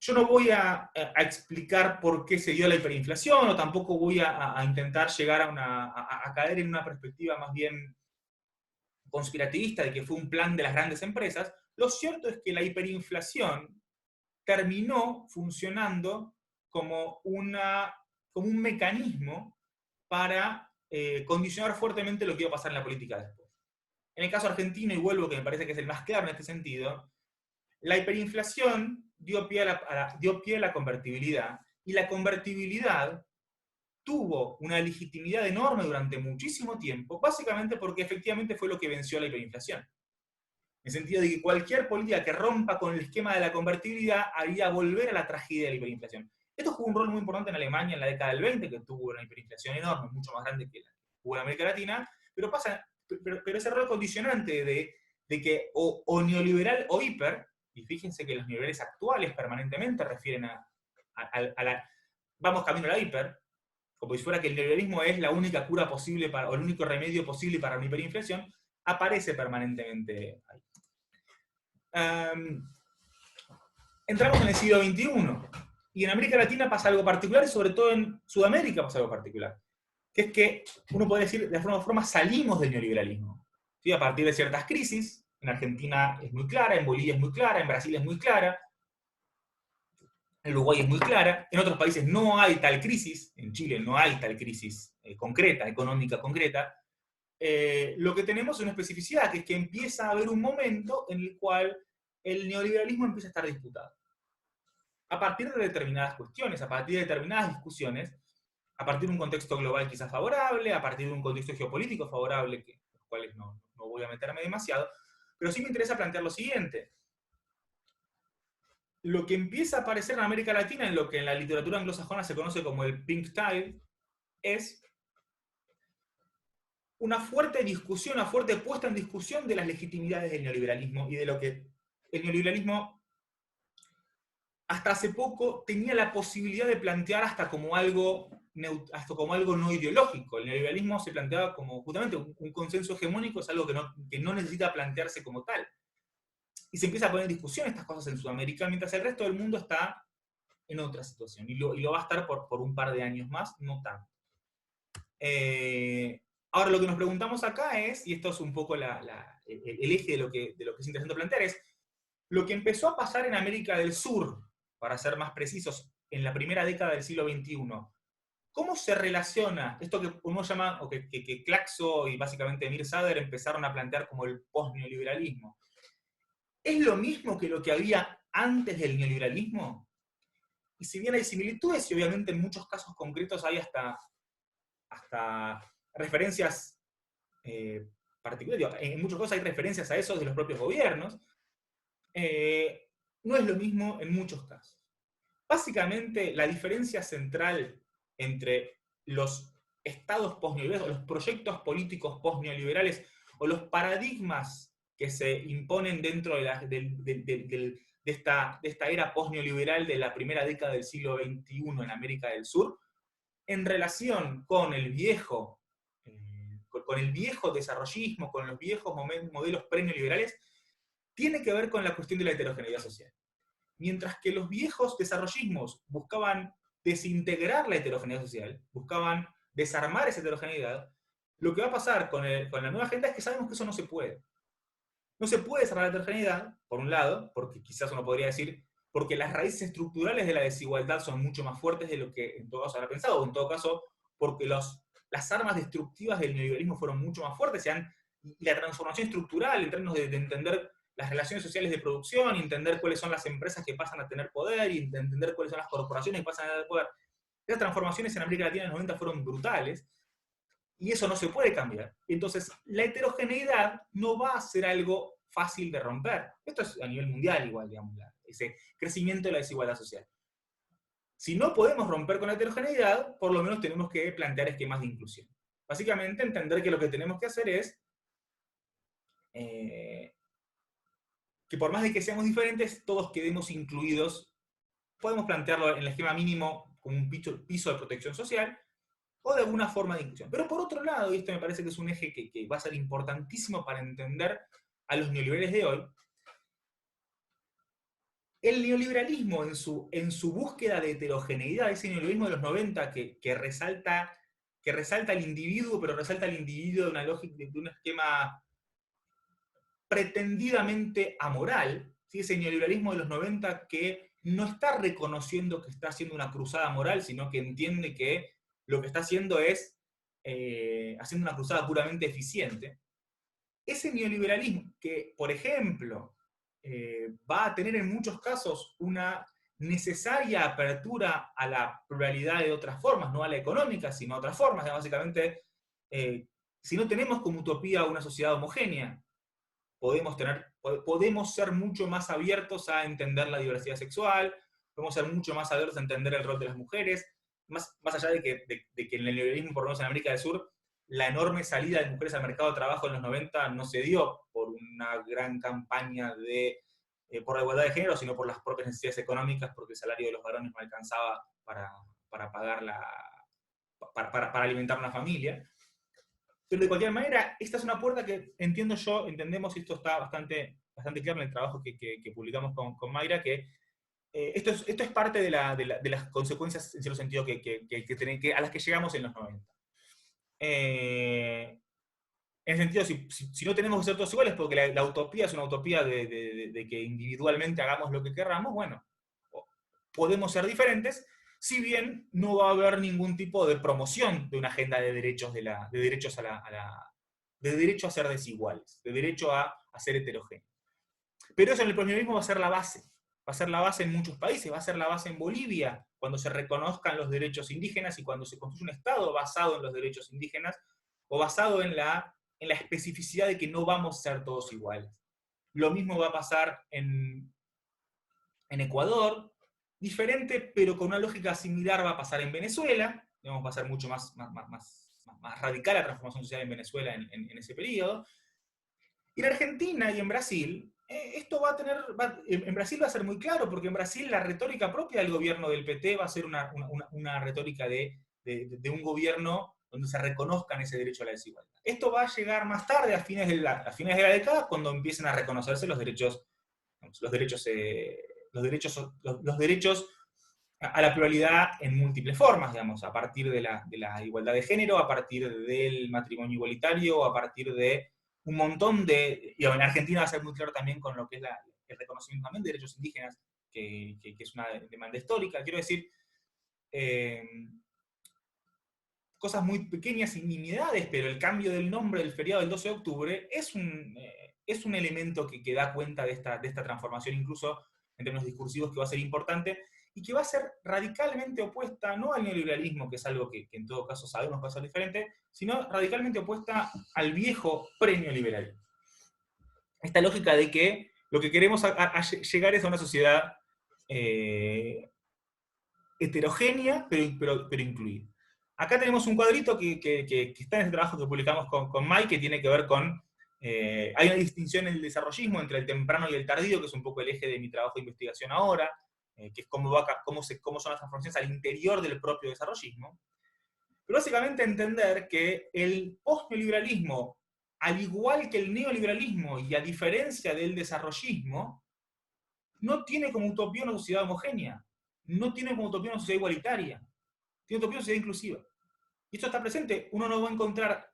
Yo no voy a explicar por qué se dio la hiperinflación, o tampoco voy a intentar llegar a caer en una perspectiva más bien conspirativista de que fue un plan de las grandes empresas. Lo cierto es que la hiperinflación terminó funcionando como un mecanismo para condicionar fuertemente lo que iba a pasar en la política después. En el caso argentino, y vuelvo que me parece que es el más claro en este sentido, la hiperinflación dio pie a la convertibilidad, y la convertibilidad tuvo una legitimidad enorme durante muchísimo tiempo, básicamente porque efectivamente fue lo que venció a la hiperinflación. En el sentido de que cualquier política que rompa con el esquema de la convertibilidad haría volver a la tragedia de la hiperinflación. Esto jugó un rol muy importante en Alemania en la década del 20, que tuvo una hiperinflación enorme, mucho más grande que la que hubo en América Latina, pero ese rol condicionante de que o neoliberal o hiper, y fíjense que los niveles actuales permanentemente refieren a la... Vamos camino a la hiper, como si fuera que el neoliberalismo es la única cura posible o el único remedio posible para una hiperinflación, aparece permanentemente ahí. Entramos en el siglo XXI, y en América Latina pasa algo particular, y sobre todo en Sudamérica pasa algo particular, que es que uno puede decir, de alguna forma salimos del neoliberalismo, ¿sí? A partir de ciertas crisis. En Argentina es muy clara, en Bolivia es muy clara, en Brasil es muy clara, en Uruguay es muy clara, en otros países no hay tal crisis, en Chile no hay tal crisis concreta, económica concreta. Lo que tenemos es una especificidad, que es que empieza a haber un momento en el cual el neoliberalismo empieza a estar disputado. A partir de determinadas cuestiones, a partir de determinadas discusiones, a partir de un contexto global quizás favorable, a partir de un contexto geopolítico favorable, que los cuales no voy a meterme demasiado, pero sí me interesa plantear lo siguiente. Lo que empieza a aparecer en América Latina, en lo que en la literatura anglosajona se conoce como el pink tide, es una fuerte discusión, una fuerte puesta en discusión de las legitimidades del neoliberalismo y de lo que el neoliberalismo hasta hace poco tenía la posibilidad de plantear hasta como algo no ideológico. El neoliberalismo se planteaba como justamente un consenso hegemónico, es algo que no necesita plantearse como tal. Y se empieza a poner en discusión estas cosas en Sudamérica, mientras el resto del mundo está en otra situación, y lo va a estar por un par de años más, no tanto. Ahora, lo que nos preguntamos acá es, y esto es un poco el eje de lo que es interesante plantear, es lo que empezó a pasar en América del Sur, para ser más precisos, en la primera década del siglo XXI. ¿Cómo se relaciona esto que uno llama, o que Claxo y básicamente Emir Sader empezaron a plantear como el post-neoliberalismo? ¿Es lo mismo que lo que había antes del neoliberalismo? Y si bien hay similitudes, y obviamente en muchos casos concretos hay hasta referencias particulares, en muchos casos hay referencias a eso de los propios gobiernos, no es lo mismo en muchos casos. Básicamente, la diferencia central entre los estados postneoliberales o los proyectos políticos postneoliberales o los paradigmas que se imponen dentro de esta era postneoliberal de la primera década del siglo XXI en América del Sur, en relación con el viejo desarrollismo, con los viejos modelos preneoliberales, tiene que ver con la cuestión de la heterogeneidad social. Mientras que los viejos desarrollismos buscaban desintegrar la heterogeneidad social, buscaban desarmar esa heterogeneidad, lo que va a pasar con la nueva agenda es que sabemos que eso no se puede. No se puede desarmar la heterogeneidad, por un lado, porque quizás uno podría decir, porque las raíces estructurales de la desigualdad son mucho más fuertes de lo que en todo caso habrá pensado, o en todo caso, porque las armas destructivas del neoliberalismo fueron mucho más fuertes, y la transformación estructural en términos de entender las relaciones sociales de producción, entender cuáles son las empresas que pasan a tener poder, y entender cuáles son las corporaciones que pasan a tener poder. Esas transformaciones en América Latina en los 90 fueron brutales, y eso no se puede cambiar. Entonces, la heterogeneidad no va a ser algo fácil de romper. Esto es a nivel mundial igual, digamos, ese crecimiento de la desigualdad social. Si no podemos romper con la heterogeneidad, por lo menos tenemos que plantear esquemas de inclusión. Básicamente, entender que lo que tenemos que hacer es que por más de que seamos diferentes, todos quedemos incluidos. Podemos plantearlo en el esquema mínimo como un piso de protección social, o de alguna forma de inclusión. Pero por otro lado, y esto me parece que es un eje que va a ser importantísimo para entender a los neoliberales de hoy, el neoliberalismo en su búsqueda de heterogeneidad, ese neoliberalismo de los 90 que resalta al individuo, pero resalta al individuo de una lógica, de un esquema pretendidamente amoral, ¿sí? Ese neoliberalismo de los 90 que no está reconociendo que está haciendo una cruzada moral, sino que entiende que lo que está haciendo es haciendo una cruzada puramente eficiente. Ese neoliberalismo que, por ejemplo, va a tener en muchos casos una necesaria apertura a la pluralidad de otras formas, no a la económica, sino a otras formas. Básicamente, si no tenemos como utopía una sociedad homogénea, podemos ser mucho más abiertos a entender la diversidad sexual, podemos ser mucho más abiertos a entender el rol de las mujeres, más allá de que en el neoliberalismo, por lo menos en América del Sur, la enorme salida de mujeres al mercado de trabajo en los 90 no se dio por una gran campaña por la igualdad de género, sino por las propias necesidades económicas, porque el salario de los varones no alcanzaba para pagar para alimentar una familia. Pero de cualquier manera, esta es una puerta que entendemos, y esto está bastante claro en el trabajo que publicamos con Mayra, que esto es parte de las consecuencias, en cierto sentido, a las que llegamos en los 90. En el sentido, si no tenemos que ser todos iguales, porque la utopía es una utopía de que individualmente hagamos lo que querramos, bueno, podemos ser diferentes, si bien no va a haber ningún tipo de promoción de una agenda de derechos, de derecho a ser desiguales, de derecho a ser heterogéneos. Pero eso en el posneoliberalismo va a ser la base. Va a ser la base en muchos países, va a ser la base en Bolivia, cuando se reconozcan los derechos indígenas y cuando se construye un Estado basado en los derechos indígenas, o basado en la especificidad de que no vamos a ser todos iguales. Lo mismo va a pasar en Ecuador, diferente, pero con una lógica similar va a pasar en Venezuela, va a ser mucho más radical la transformación social en Venezuela en ese periodo. Y en Argentina y en Brasil, esto va a tener, en Brasil va a ser muy claro, porque en Brasil la retórica propia del gobierno del PT va a ser una retórica de un gobierno donde se reconozcan ese derecho a la desigualdad. Esto va a llegar más tarde, a fines de la década, cuando empiecen a reconocerse los derechos a la pluralidad en múltiples formas, digamos, a partir de la igualdad de género, a partir del matrimonio igualitario, a partir de un montón y en Argentina va a ser muy claro también con lo que es el reconocimiento también de derechos indígenas, que es una demanda histórica. Quiero decir, cosas muy pequeñas y nimiedades, pero el cambio del nombre del feriado del 12 de octubre es es un elemento que da cuenta de esta transformación, incluso en términos discursivos, que va a ser importante, y que va a ser radicalmente opuesta, no al neoliberalismo, que es algo que en todo caso sabemos que va a ser diferente, sino radicalmente opuesta al viejo pre-neoliberalismo. Esta lógica de que lo que queremos llegar es a una sociedad heterogénea, pero incluida. Acá tenemos un cuadrito que está en ese trabajo que publicamos con Mike, que tiene que ver con... hay una distinción en el desarrollismo entre el temprano y el tardío, que es un poco el eje de mi trabajo de investigación ahora, que es cómo son las transformaciones al interior del propio desarrollismo. Pero básicamente entender que el postneoliberalismo, al igual que el neoliberalismo y a diferencia del desarrollismo, no tiene como utopía una sociedad homogénea, no tiene como utopía una sociedad igualitaria, tiene utopía una sociedad inclusiva. Y esto está presente, uno no va a encontrar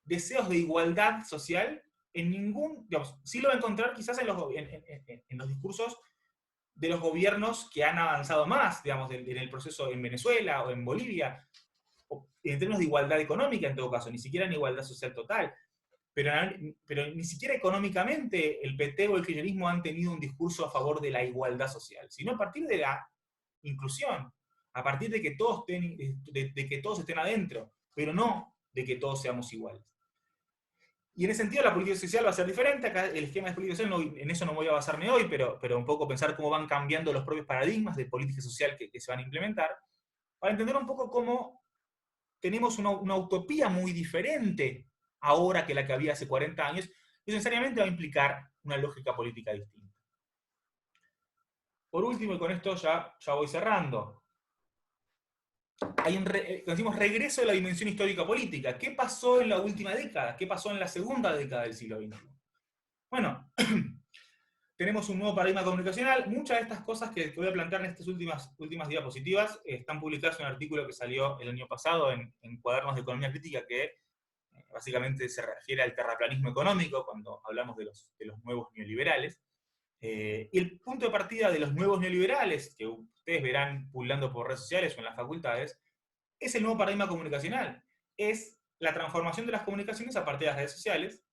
deseos de igualdad social en ningún, digamos, sí lo va a encontrar quizás en los discursos de los gobiernos que han avanzado más, digamos, en el proceso en Venezuela o en Bolivia, o en términos de igualdad económica en todo caso, ni siquiera en igualdad social total. Pero ni siquiera económicamente el PT o el kirchnerismo han tenido un discurso a favor de la igualdad social, sino a partir de la inclusión, a partir de que todos estén adentro, pero no de que todos seamos iguales. Y en ese sentido la política social va a ser diferente. Acá el esquema de política social, en eso no voy a basarme hoy, pero un poco pensar cómo van cambiando los propios paradigmas de política social que se van a implementar, para entender un poco cómo tenemos una utopía muy diferente ahora que la que había hace 40 años, y necesariamente va a implicar una lógica política distinta. Por último, y con esto ya voy cerrando, hay decimos, regreso de la dimensión histórica política. ¿Qué pasó en la última década? ¿Qué pasó en la segunda década del siglo XXI? Bueno, tenemos un nuevo paradigma comunicacional. Muchas de estas cosas que voy a plantear en estas últimas diapositivas están publicadas en un artículo que salió el año pasado en Cuadernos de Economía Crítica, que básicamente se refiere al terraplanismo económico cuando hablamos de los nuevos neoliberales. Y el punto de partida de los nuevos neoliberales, que ustedes verán pululando por redes sociales o en las facultades, es el nuevo paradigma comunicacional. Es la transformación de las comunicaciones a partir de las redes sociales,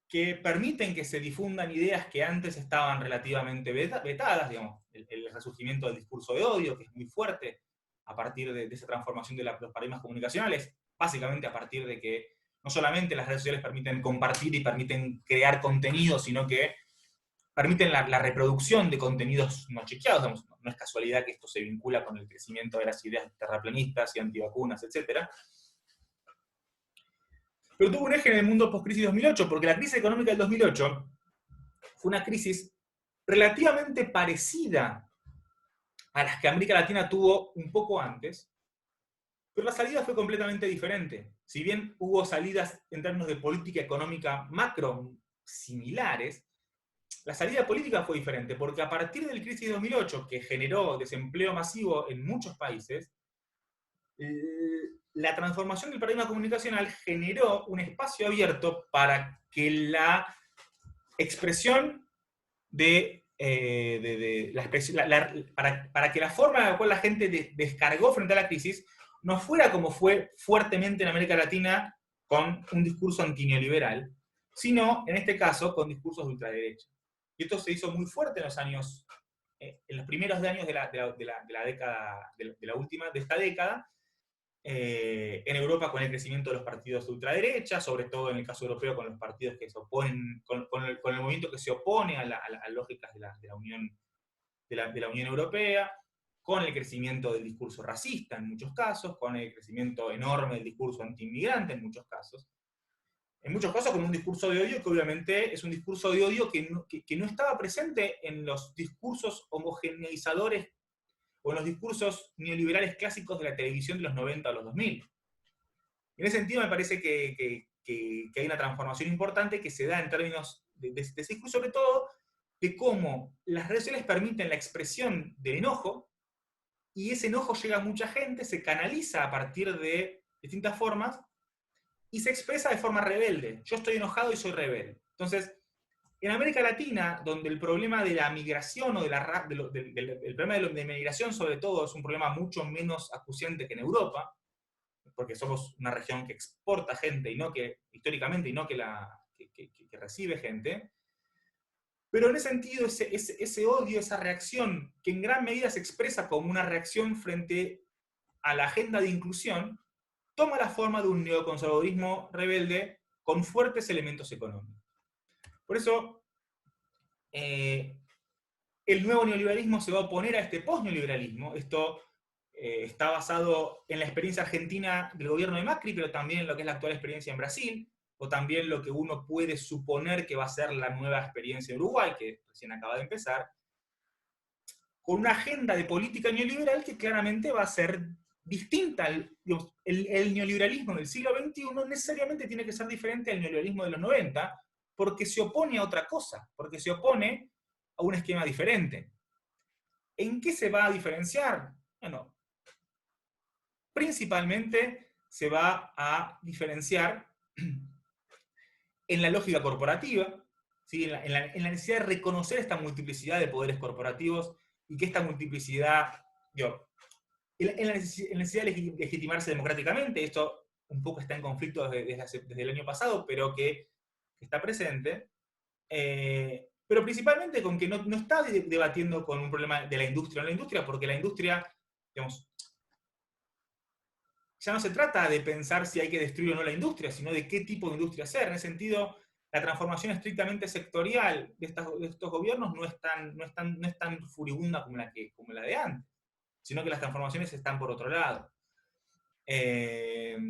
que permiten que se difundan ideas que antes estaban relativamente vetadas, digamos, el resurgimiento del discurso de odio, que es muy fuerte a partir de esa transformación de los paradigmas comunicacionales, básicamente a partir de que no solamente las redes sociales permiten compartir y permiten crear contenido, sino que permiten la reproducción de contenidos no chequeados. Digamos, no es casualidad que esto se vincula con el crecimiento de las ideas terraplanistas y antivacunas, etc. Pero tuvo un eje en el mundo post-crisis 2008, porque la crisis económica del 2008 fue una crisis relativamente parecida a las que América Latina tuvo un poco antes, pero la salida fue completamente diferente. Si bien hubo salidas en términos de política económica macro similares, la salida política fue diferente, porque a partir del crisis de 2008, que generó desempleo masivo en muchos países, la transformación del paradigma comunicacional generó un espacio abierto para que la expresión para que la forma en la cual la gente descargó frente a la crisis no fuera como fue fuertemente en América Latina con un discurso antineoliberal, sino, en este caso, con discursos de ultraderecha. Y esto se hizo muy fuerte en los años, en los primeros años de esta década, en Europa con el crecimiento de los partidos de ultraderecha, sobre todo en el caso europeo con los partidos que se oponen, con el movimiento que se opone a las lógicas de la Unión Europea, con el crecimiento del discurso racista en muchos casos, con el crecimiento enorme del discurso antiinmigrante en muchos casos con un discurso de odio que obviamente es un discurso de odio que no estaba presente en los discursos homogeneizadores o en los discursos neoliberales clásicos de la televisión de los 90 a los 2000. En ese sentido me parece que hay una transformación importante que se da en términos de ese discurso, sobre todo de cómo las redes sociales permiten la expresión del enojo, y ese enojo llega a mucha gente, se canaliza a partir de distintas formas, y se expresa de forma rebelde. Yo estoy enojado y soy rebelde. Entonces, en América Latina, donde el problema de la migración o el problema de migración sobre todo es un problema mucho menos acuciante que en Europa, porque somos una región que exporta gente y no que, históricamente, y no que que recibe gente, pero en ese sentido, ese odio, esa reacción, que en gran medida se expresa como una reacción frente a la agenda de inclusión, toma la forma de un neoconservadurismo rebelde con fuertes elementos económicos. Por eso, el nuevo neoliberalismo se va a oponer a este post-neoliberalismo. Esto está basado en la experiencia argentina del gobierno de Macri, pero también en lo que es la actual experiencia en Brasil, o también lo que uno puede suponer que va a ser la nueva experiencia en Uruguay, que recién acaba de empezar, con una agenda de política neoliberal que claramente va a ser distinta. El neoliberalismo del siglo XXI no necesariamente tiene que ser diferente al neoliberalismo de los 90, porque se opone a otra cosa, porque se opone a un esquema diferente. ¿En qué se va a diferenciar? Bueno, principalmente se va a diferenciar en la lógica corporativa, ¿sí? En la necesidad de reconocer esta multiplicidad de poderes corporativos y que esta multiplicidad, en la necesidad de legitimarse democráticamente. Esto un poco está en conflicto desde el año pasado, pero que está presente. Pero principalmente con que no está debatiendo con un problema de la industria o no la industria, porque la industria, digamos, ya no se trata de pensar si hay que destruir o no la industria, sino de qué tipo de industria hacer. En ese sentido, la transformación estrictamente sectorial de estos gobiernos no es tan furibunda como la de antes, sino que las transformaciones están por otro lado. Pero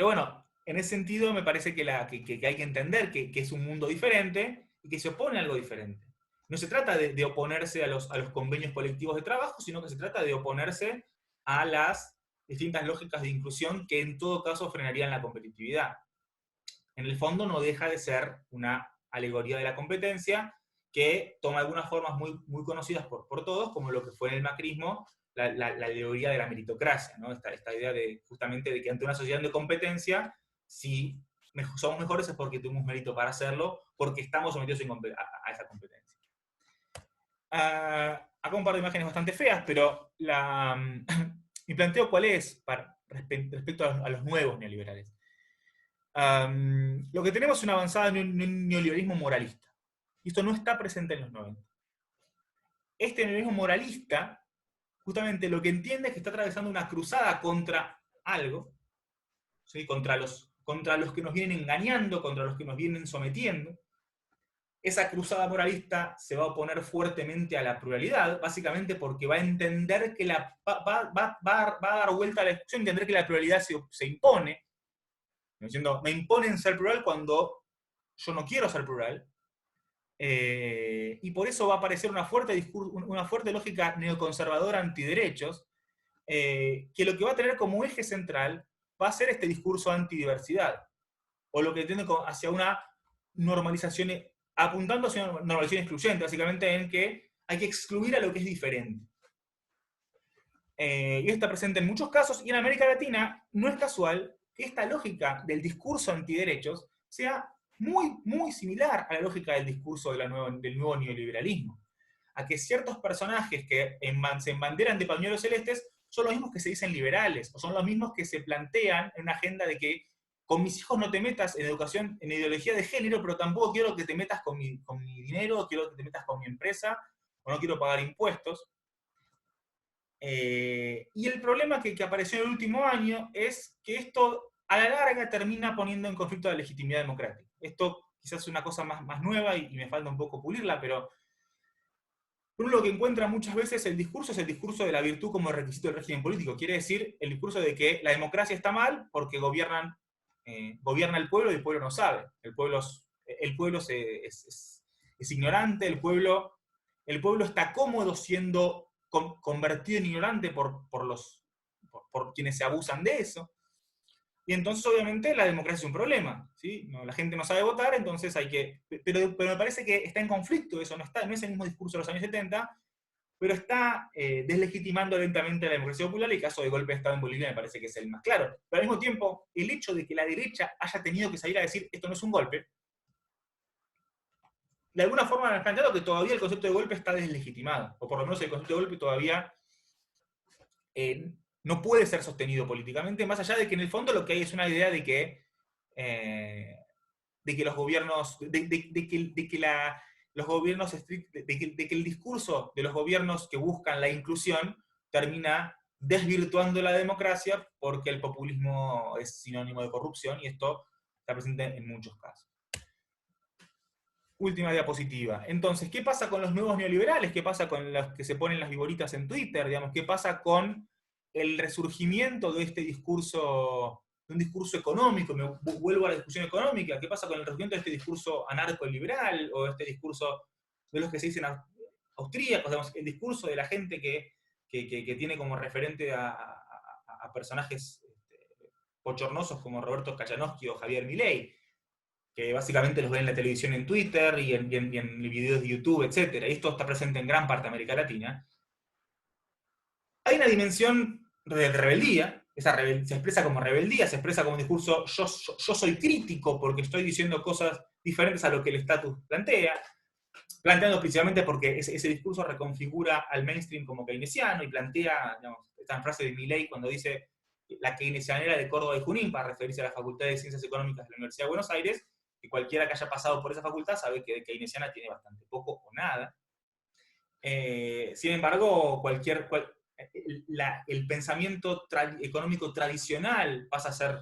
bueno, en ese sentido me parece que hay que entender que es un mundo diferente y que se opone a algo diferente. No se trata de oponerse a los convenios colectivos de trabajo, sino que se trata de oponerse a las distintas lógicas de inclusión que en todo caso frenarían la competitividad. En el fondo no deja de ser una alegoría de la competencia que toma algunas formas muy conocidas por todos, como lo que fue en el macrismo, la alegoría de la meritocracia, ¿no? Esta idea justamente de que ante una sociedad de competencia, si somos mejores es porque tuvimos mérito para hacerlo, porque estamos sometidos a esa competencia. Acá un par de imágenes bastante feas, pero mi planteo cuál es respecto a los nuevos neoliberales. Lo que tenemos es una avanzada en un neoliberalismo moralista. Y esto no está presente en los 90. Este neoliberalismo moralista, justamente lo que entiende es que está atravesando una cruzada contra algo, ¿sí? contra los que nos vienen engañando, contra los que nos vienen sometiendo. Esa cruzada moralista se va a oponer fuertemente a la pluralidad, básicamente porque va a entender que va a dar vuelta a la discusión, entender que la pluralidad se impone, diciendo, me imponen ser plural cuando yo no quiero ser plural, y por eso va a aparecer una fuerte lógica neoconservadora antiderechos, que lo que va a tener como eje central va a ser este discurso antidiversidad, o lo que tiende hacia una normalización, apuntando hacia una normalización excluyente, básicamente en que hay que excluir a lo que es diferente. Y esto está presente en muchos casos, y en América Latina no es casual que esta lógica del discurso antiderechos sea muy similar a la lógica del discurso del nuevo neoliberalismo. A que ciertos personajes que se embanderan de pañuelos celestes son los mismos que se dicen liberales, o son los mismos que se plantean en una agenda de que con mis hijos no te metas en educación, en ideología de género, pero tampoco quiero que te metas con mi dinero, quiero que te metas con mi empresa, o no quiero pagar impuestos. Y el problema que apareció en el último año es que esto a la larga termina poniendo en conflicto la legitimidad democrática. Esto quizás es una cosa más nueva y me falta un poco pulirla, pero uno lo que encuentra muchas veces el discurso es el discurso de la virtud como requisito del régimen político. Quiere decir el discurso de que la democracia está mal porque gobierna el pueblo y el pueblo no sabe. El pueblo es ignorante, el pueblo está cómodo siendo convertido en ignorante por quienes se abusan de eso. Y entonces, obviamente, la democracia es un problema, ¿sí? No, la gente no sabe votar, entonces hay que... Pero me parece que está en conflicto eso, no es el mismo discurso de los años 70, pero está deslegitimando lentamente la democracia popular, y el caso de golpe de Estado en Bolivia me parece que es el más claro. Pero al mismo tiempo, el hecho de que la derecha haya tenido que salir a decir esto no es un golpe, de alguna forma me ha planteado que todavía el concepto de golpe está deslegitimado, o por lo menos el concepto de golpe todavía no puede ser sostenido políticamente, más allá de que en el fondo lo que hay es una idea de que de que los gobiernos, los gobiernos, de que el discurso de los gobiernos que buscan la inclusión termina desvirtuando la democracia porque el populismo es sinónimo de corrupción y esto está presente en muchos casos. Última diapositiva. Entonces, ¿qué pasa con los nuevos neoliberales? ¿Qué pasa con los que se ponen las viboritas en Twitter? Digamos, ¿qué pasa con el resurgimiento de este discurso, de un discurso económico? Me vuelvo a la discusión económica. ¿Qué pasa con el resurgimiento de este discurso anarco-liberal o este discurso de los que se dicen austríacos? Digamos, el discurso de la gente que tiene como referente a personajes bochornosos como Roberto Kaczynski o Javier Milei, que básicamente los ven en la televisión, en Twitter y en videos de YouTube, etc. Y esto está presente en gran parte de América Latina. Hay una dimensión de rebeldía, se expresa como rebeldía, se expresa como un discurso, yo soy crítico porque estoy diciendo cosas diferentes a lo que el estatus plantea, planteando principalmente porque ese discurso reconfigura al mainstream como keynesiano y plantea, digamos, esta frase de Milei cuando dice la keynesianera de Córdoba y Junín, para referirse a la Facultad de Ciencias Económicas de la Universidad de Buenos Aires, que cualquiera que haya pasado por esa facultad sabe que de keynesiana tiene bastante poco o nada. Sin embargo, el pensamiento económico tradicional pasa a ser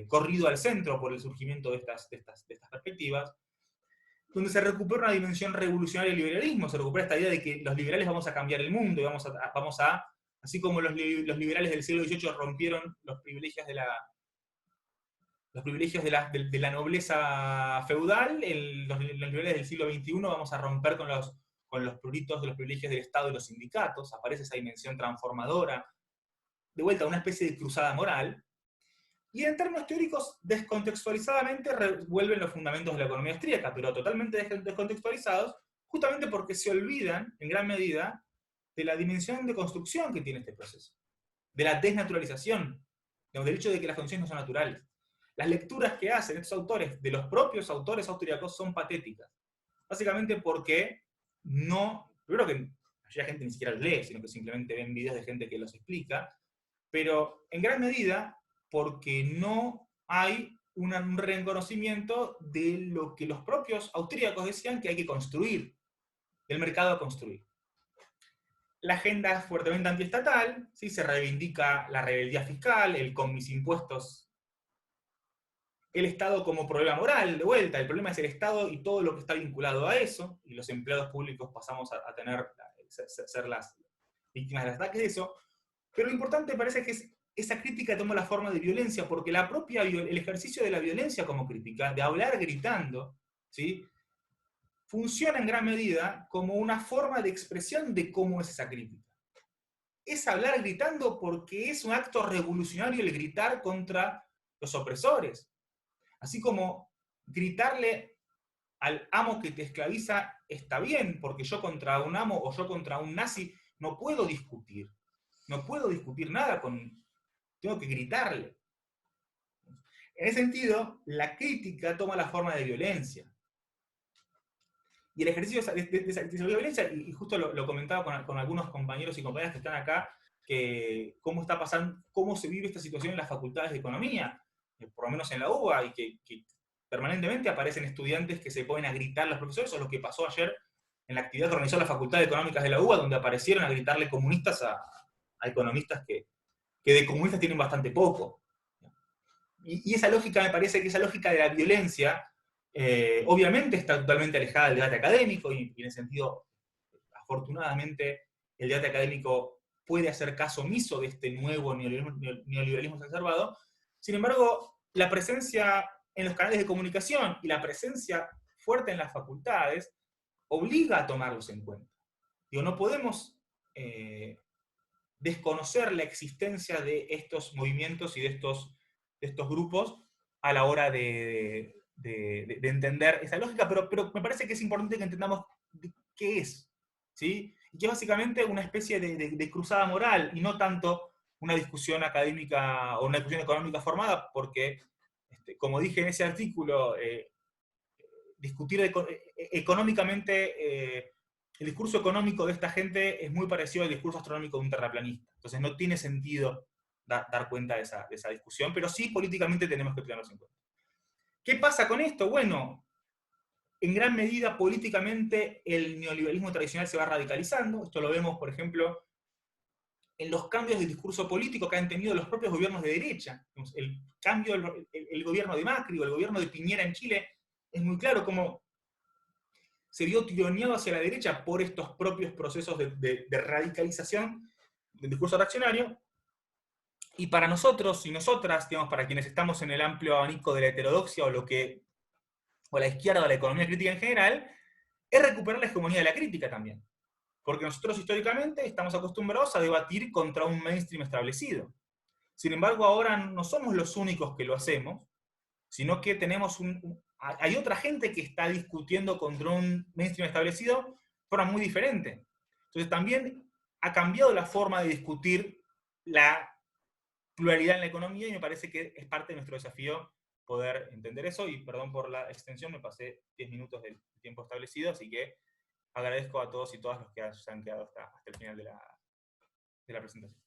corrido al centro por el surgimiento de estas perspectivas, donde se recupera una dimensión revolucionaria del liberalismo, se recupera esta idea de que los liberales vamos a cambiar el mundo, y vamos a así como los liberales del siglo XVIII rompieron los privilegios de la nobleza feudal, los liberales del siglo XXI vamos a romper con los pruritos de los privilegios del Estado y los sindicatos, aparece esa dimensión transformadora, de vuelta a una especie de cruzada moral, y en términos teóricos, descontextualizadamente vuelven los fundamentos de la economía austríaca, pero totalmente descontextualizados, justamente porque se olvidan, en gran medida, de la dimensión de construcción que tiene este proceso, de la desnaturalización, del hecho de que las condiciones no son naturales. Las lecturas que hacen estos autores, de los propios autores austríacos, son patéticas. Básicamente porque primero que la gente ni siquiera los lee, sino que simplemente ven videos de gente que los explica, pero en gran medida porque no hay un reconocimiento de lo que los propios austríacos decían que hay que construir, del mercado a construir. La agenda es fuertemente antiestatal, ¿sí? Se reivindica la rebeldía fiscal, el con mis impuestos, el Estado como problema moral, de vuelta, el problema es el Estado y todo lo que está vinculado a eso, y los empleados públicos pasamos a ser las víctimas de los ataques de eso, pero lo importante parece que esa crítica toma la forma de violencia, porque el ejercicio de la violencia como crítica, de hablar gritando, ¿sí?, funciona en gran medida como una forma de expresión de cómo es esa crítica. Es hablar gritando porque es un acto revolucionario el gritar contra los opresores. Así como gritarle al amo que te esclaviza está bien, porque yo contra un amo o yo contra un nazi no puedo discutir. No puedo discutir nada tengo que gritarle. En ese sentido, la crítica toma la forma de violencia. Y el ejercicio de esa violencia, y justo lo comentaba con algunos compañeros y compañeras que están acá, que cómo se vive esta situación en las facultades de economía, por lo menos en la UBA, y que permanentemente aparecen estudiantes que se ponen a gritar a los profesores, o lo que pasó ayer en la actividad que organizó la Facultad de Económicas de la UBA, donde aparecieron a gritarle comunistas a economistas que de comunistas tienen bastante poco. Y esa lógica, me parece que esa lógica de la violencia, obviamente está totalmente alejada del debate académico, y en ese sentido, afortunadamente, el debate académico puede hacer caso omiso de este nuevo neoliberalismo exacerbado. Sin embargo, la presencia en los canales de comunicación y la presencia fuerte en las facultades obliga a tomarlos en cuenta. No podemos desconocer la existencia de estos movimientos y de estos grupos a la hora de entender esa lógica, pero me parece que es importante que entendamos qué es, ¿sí? Y que es básicamente una especie de cruzada moral, y no tanto una discusión académica o una discusión económica formada, porque, como dije en ese artículo, discutir económicamente, el discurso económico de esta gente es muy parecido al discurso astronómico de un terraplanista. Entonces no tiene sentido dar cuenta de esa discusión, pero sí políticamente tenemos que tenerlos en cuenta. ¿Qué pasa con esto? Bueno, en gran medida políticamente el neoliberalismo tradicional se va radicalizando. Esto lo vemos, por ejemplo, en los cambios de discurso político que han tenido los propios gobiernos de derecha. El cambio, el gobierno de Macri o el gobierno de Piñera en Chile, es muy claro cómo se vio tironeado hacia la derecha por estos propios procesos de radicalización del discurso reaccionario. Y para nosotros y nosotras, digamos, para quienes estamos en el amplio abanico de la heterodoxia o la izquierda o la economía crítica en general, es recuperar la hegemonía de la crítica también. Porque nosotros históricamente estamos acostumbrados a debatir contra un mainstream establecido. Sin embargo, ahora no somos los únicos que lo hacemos, sino que hay otra gente que está discutiendo contra un mainstream establecido de forma muy diferente. Entonces también ha cambiado la forma de discutir la pluralidad en la economía y me parece que es parte de nuestro desafío poder entender eso. Y perdón por la extensión, me pasé 10 minutos del tiempo establecido, así que agradezco a todos y todas los que se han quedado hasta el final de la presentación.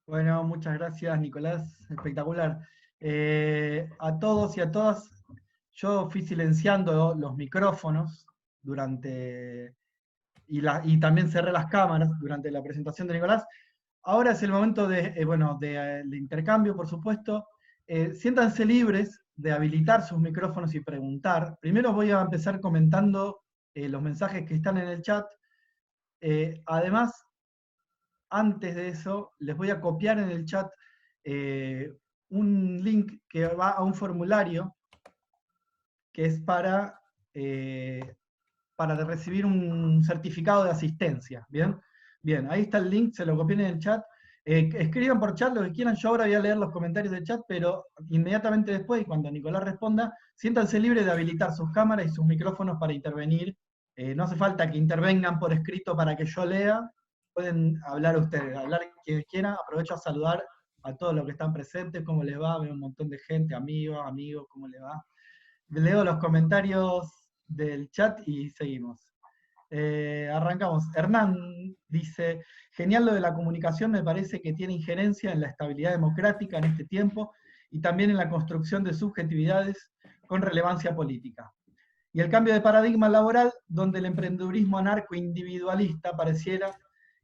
Bueno, muchas gracias, Nicolás. Espectacular. A todos y a todas, yo fui silenciando los micrófonos durante, y también cerré las cámaras durante la presentación de Nicolás. Ahora es el momento de intercambio, por supuesto. Siéntanse libres de habilitar sus micrófonos y preguntar. Primero voy a empezar comentando los mensajes que están en el chat. Además, antes de eso, les voy a copiar en el chat un link que va a un formulario que es para recibir un certificado de asistencia. ¿Bien? Bien, ahí está el link, se lo copié en el chat. Escriban por chat lo que quieran, yo ahora voy a leer los comentarios del chat, pero inmediatamente después, cuando Nicolás responda, siéntanse libres de habilitar sus cámaras y sus micrófonos para intervenir. No hace falta que intervengan por escrito para que yo lea, pueden hablar ustedes, hablar quien quiera. Aprovecho a saludar a todos los que están presentes, cómo les va, veo un montón de gente, amigos, cómo les va. Leo los comentarios del chat y seguimos. Arrancamos. Hernán dice, genial lo de la comunicación, me parece que tiene injerencia en la estabilidad democrática en este tiempo y también en la construcción de subjetividades con relevancia política. Y el cambio de paradigma laboral, donde el emprendedurismo anarco-individualista pareciera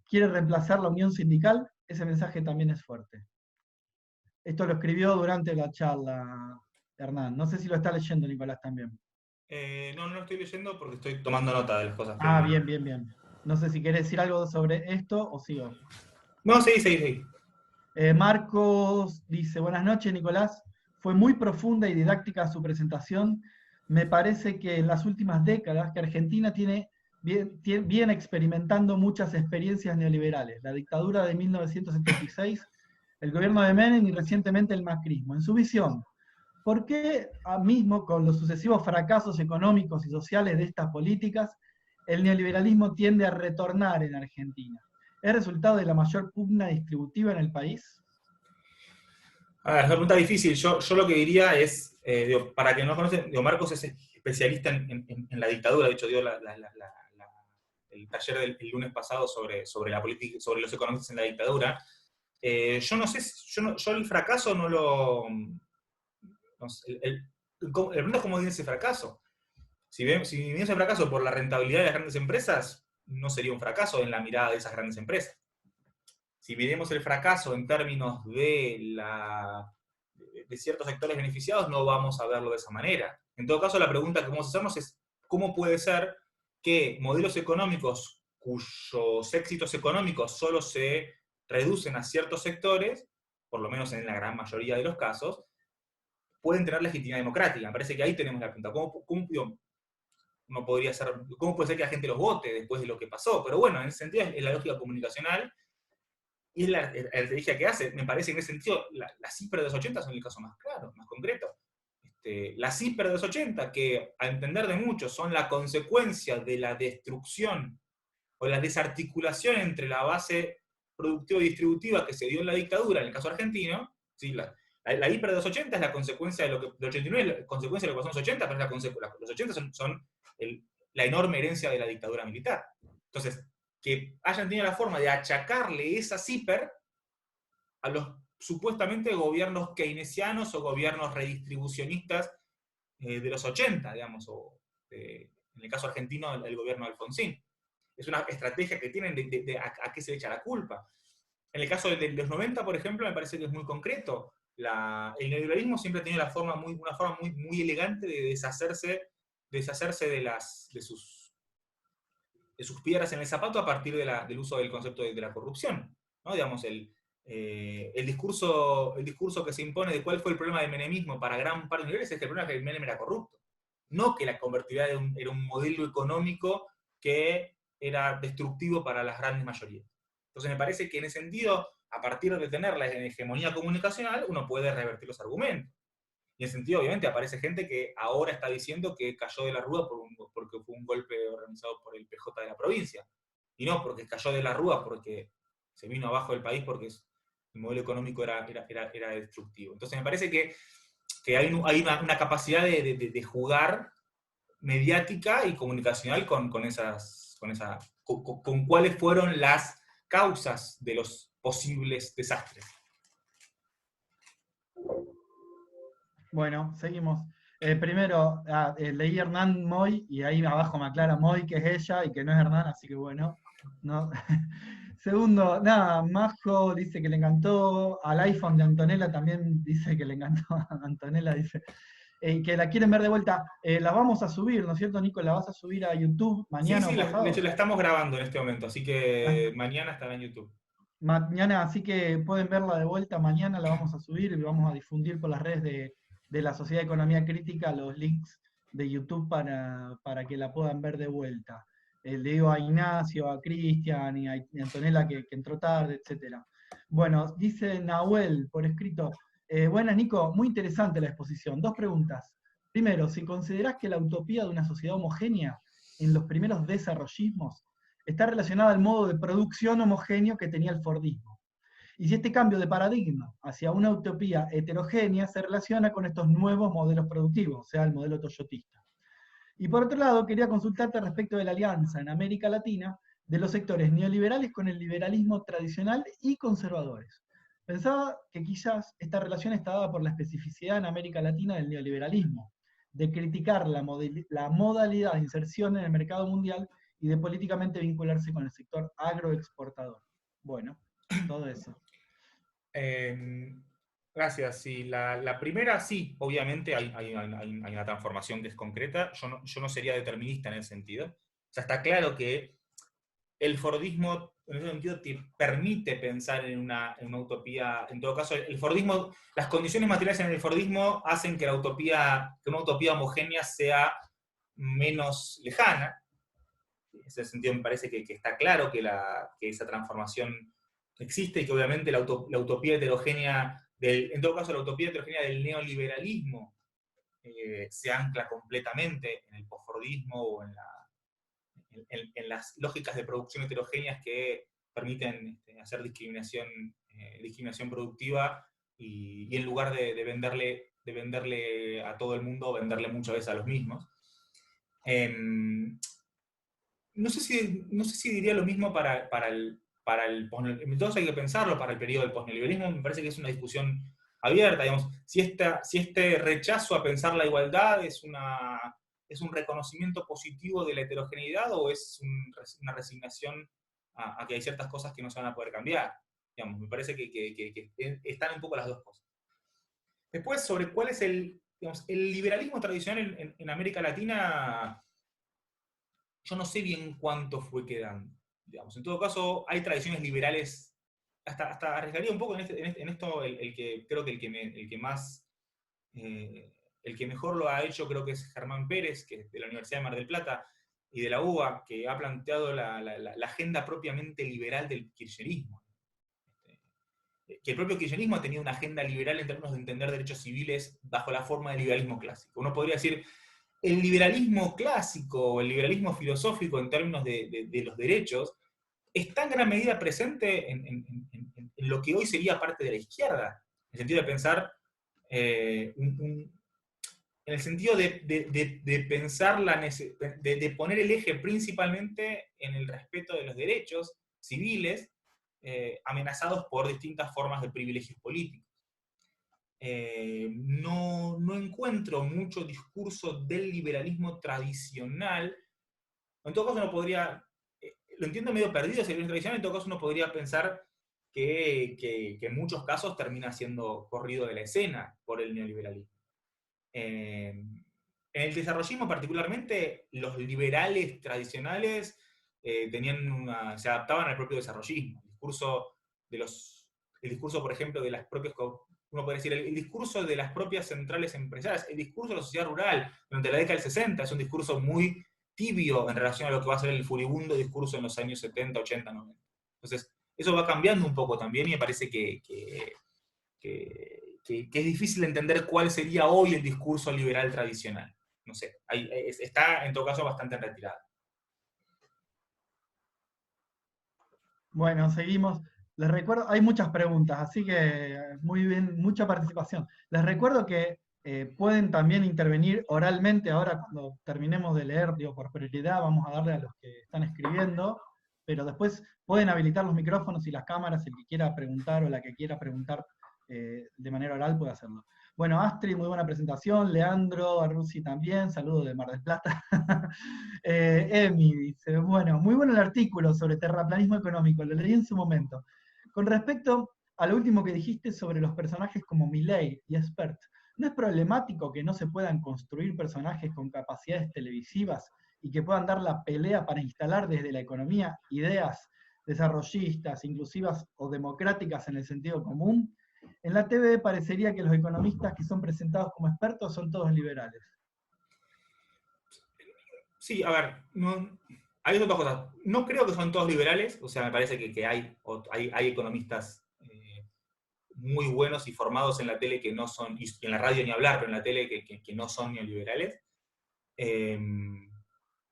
quiere reemplazar la unión sindical, ese mensaje también es fuerte. Esto lo escribió durante la charla Hernán. No sé si lo está leyendo Nicolás también. No lo estoy leyendo porque estoy tomando nota de las cosas que... Ah, bien, bien, bien. No sé si querés decir algo sobre esto o sigo. No, sí. Marcos dice, buenas noches Nicolás, fue muy profunda y didáctica su presentación. Me parece que en las últimas décadas que Argentina viene experimentando muchas experiencias neoliberales. La dictadura de 1976, el gobierno de Menem y recientemente el macrismo. En su visión, ¿por qué mismo con los sucesivos fracasos económicos y sociales de estas políticas, el neoliberalismo tiende a retornar en Argentina? ¿Es resultado de la mayor pugna distributiva en el país? A ver, es una pregunta difícil. Yo lo que diría es, para quien no conoce, Marcos es especialista en la dictadura. De hecho, dio el taller del lunes pasado sobre la política, sobre los economistas en la dictadura. Yo no sé, yo el fracaso no lo... No sé, el pregunta es cómo viene ese fracaso. Si viene ese fracaso por la rentabilidad de las grandes empresas, no sería un fracaso en la mirada de esas grandes empresas. Si miremos el fracaso en términos de ciertos sectores beneficiados, no vamos a verlo de esa manera. En todo caso, la pregunta que vamos a hacernos es, ¿cómo puede ser que modelos económicos cuyos éxitos económicos solo se reducen a ciertos sectores, por lo menos en la gran mayoría de los casos, pueden tener legitimidad democrática? Me parece que ahí tenemos la pregunta. ¿Cómo puede ser que la gente los vote después de lo que pasó? Pero bueno, en ese sentido es la lógica comunicacional y es la estrategia que hace. Me parece que en ese sentido las CIPER de los 80 son el caso más claro, más concreto. Las CIPER de los 80, que a entender de muchos son la consecuencia de la destrucción o la desarticulación entre la base productiva y distributiva que se dio en la dictadura, en el caso argentino, ¿sí? La hiper de los 80 es la consecuencia de lo que, del 89 es la consecuencia de lo que pasó en los 80, pero los 80 son la enorme herencia de la dictadura militar. Entonces, que hayan tenido la forma de achacarle esa CIPER a los supuestamente gobiernos keynesianos o gobiernos redistribucionistas de los 80, digamos, o en el caso argentino, el gobierno de Alfonsín. Es una estrategia que tienen de a qué se le echa la culpa. En el caso de los 90, por ejemplo, me parece que es muy concreto. El neoliberalismo siempre ha tenido una forma muy elegante de deshacerse de sus piedras en el zapato a partir del uso del concepto de la corrupción. ¿No? Digamos, el discurso que se impone de cuál fue el problema del menemismo para gran parte de los niveles es que el problema es que el Menem era corrupto. No que la convertibilidad era un modelo económico que era destructivo para las grandes mayorías. Entonces me parece que en ese sentido, a partir de tener la hegemonía comunicacional, uno puede revertir los argumentos. Y en ese sentido, obviamente, aparece gente que ahora está diciendo que cayó de la rúa porque fue un golpe organizado por el PJ de la provincia. Y no porque cayó de la rúa porque se vino abajo del país porque el modelo económico era destructivo. Entonces me parece que hay una capacidad de jugar mediática y comunicacional con cuáles fueron las causas de los posibles desastres. Bueno, seguimos. Primero, leí Hernán Moy y ahí abajo me aclara Moy que es ella y que no es Hernán, así que bueno. No. Segundo, nada, Majo dice que le encantó, al iPhone de Antonella también dice que le encantó, Antonella dice que la quieren ver de vuelta. La vamos a subir, ¿no es cierto, Nico? ¿La vas a subir a YouTube mañana Sí, o pasado? de hecho la estamos grabando en este momento, así que mañana estará en YouTube. Mañana, así que pueden verla de vuelta, mañana la vamos a subir y vamos a difundir por las redes de la Sociedad de Economía Crítica los links de YouTube para que la puedan ver de vuelta. Le digo a Ignacio, a Cristian y a Antonella que entró tarde, etc. Bueno, dice Nahuel por escrito, buenas Nico, muy interesante la exposición. Dos preguntas. Primero, si considerás que la utopía de una sociedad homogénea en los primeros desarrollismos está relacionada al modo de producción homogéneo que tenía el Fordismo. Y si este cambio de paradigma hacia una utopía heterogénea se relaciona con estos nuevos modelos productivos, o sea, el modelo toyotista. Y por otro lado, quería consultarte respecto de la alianza en América Latina de los sectores neoliberales con el liberalismo tradicional y conservadores. Pensaba que quizás esta relación está dada por la especificidad en América Latina del neoliberalismo, de criticar la modalidad de inserción en el mercado mundial y de políticamente vincularse con el sector agroexportador. Bueno, todo eso. Gracias. Sí, la primera, sí, obviamente hay una transformación que es concreta. Yo no sería determinista en ese sentido. O sea, está claro que el Fordismo, en ese sentido, te permite pensar en una utopía. En todo caso, el Fordismo, las condiciones materiales en el Fordismo hacen que una utopía homogénea sea menos lejana. En ese sentido, me parece que está claro que esa transformación existe y que obviamente la utopía heterogénea, en todo caso la utopía heterogénea del neoliberalismo se ancla completamente en el posfordismo o en las lógicas de producción heterogéneas que permiten hacer discriminación productiva y en lugar de venderle a todo el mundo, venderle muchas veces a los mismos. No sé si diría lo mismo para el entonces hay que pensarlo para el periodo del posneoliberalismo. Me parece que es una discusión abierta, digamos. Si este rechazo a pensar la igualdad es un reconocimiento positivo de la heterogeneidad o es una resignación a que hay ciertas cosas que no se van a poder cambiar. Digamos, me parece que están un poco las dos cosas. Después, sobre cuál es el liberalismo tradicional en América Latina, yo no sé bien cuánto fue quedando. Digamos. En todo caso, hay tradiciones liberales, hasta arriesgaría un poco en esto, el que creo que el que mejor lo ha hecho creo que es Germán Pérez, que es de la Universidad de Mar del Plata y de la UBA, que ha planteado la agenda propiamente liberal del kirchnerismo. Que el propio kirchnerismo ha tenido una agenda liberal en términos de entender derechos civiles bajo la forma del liberalismo clásico. Uno podría decir, el liberalismo clásico o el liberalismo filosófico en términos de los derechos está en gran medida presente en lo que hoy sería parte de la izquierda, en el sentido de pensar, en el sentido de pensar de poner el eje principalmente en el respeto de los derechos civiles amenazados por distintas formas de privilegios políticos. No encuentro mucho discurso del liberalismo tradicional. En todo caso, uno podría, lo entiendo medio perdido ese liberalismo tradicional, en todo caso uno podría pensar que en muchos casos termina siendo corrido de la escena por el neoliberalismo. En el desarrollismo particularmente, los liberales tradicionales se adaptaban al propio desarrollismo. El discurso, por ejemplo, de las propias, uno puede decir, el discurso de las propias centrales empresarias, el discurso de la sociedad rural durante la década del 60 es un discurso muy tibio en relación a lo que va a ser el furibundo discurso en los años 70, 80, 90. Entonces, eso va cambiando un poco también y me parece que es difícil entender cuál sería hoy el discurso liberal tradicional. No sé, está en todo caso bastante en retirada. Bueno, seguimos. Les recuerdo, hay muchas preguntas, así que muy bien, mucha participación. Les recuerdo que pueden también intervenir oralmente ahora cuando terminemos de leer, digo, por prioridad vamos a darle a los que están escribiendo, pero después pueden habilitar los micrófonos y las cámaras, el que quiera preguntar o la que quiera preguntar de manera oral puede hacerlo. Bueno, Astrid, muy buena presentación. Leandro, Arruzi también, saludos de Mar del Plata. Emi dice, bueno, muy bueno el artículo sobre terraplanismo económico, lo leí en su momento. Con respecto a lo último que dijiste sobre los personajes como Milei y Spert, ¿no es problemático que no se puedan construir personajes con capacidades televisivas y que puedan dar la pelea para instalar desde la economía ideas desarrollistas, inclusivas o democráticas en el sentido común? En la TV parecería que los economistas que son presentados como expertos son todos liberales. Sí, a ver, hay otras cosas. No creo que son todos liberales, o sea, me parece que hay economistas muy buenos y formados en la tele que no son, y en la radio ni hablar, pero en la tele que no son neoliberales.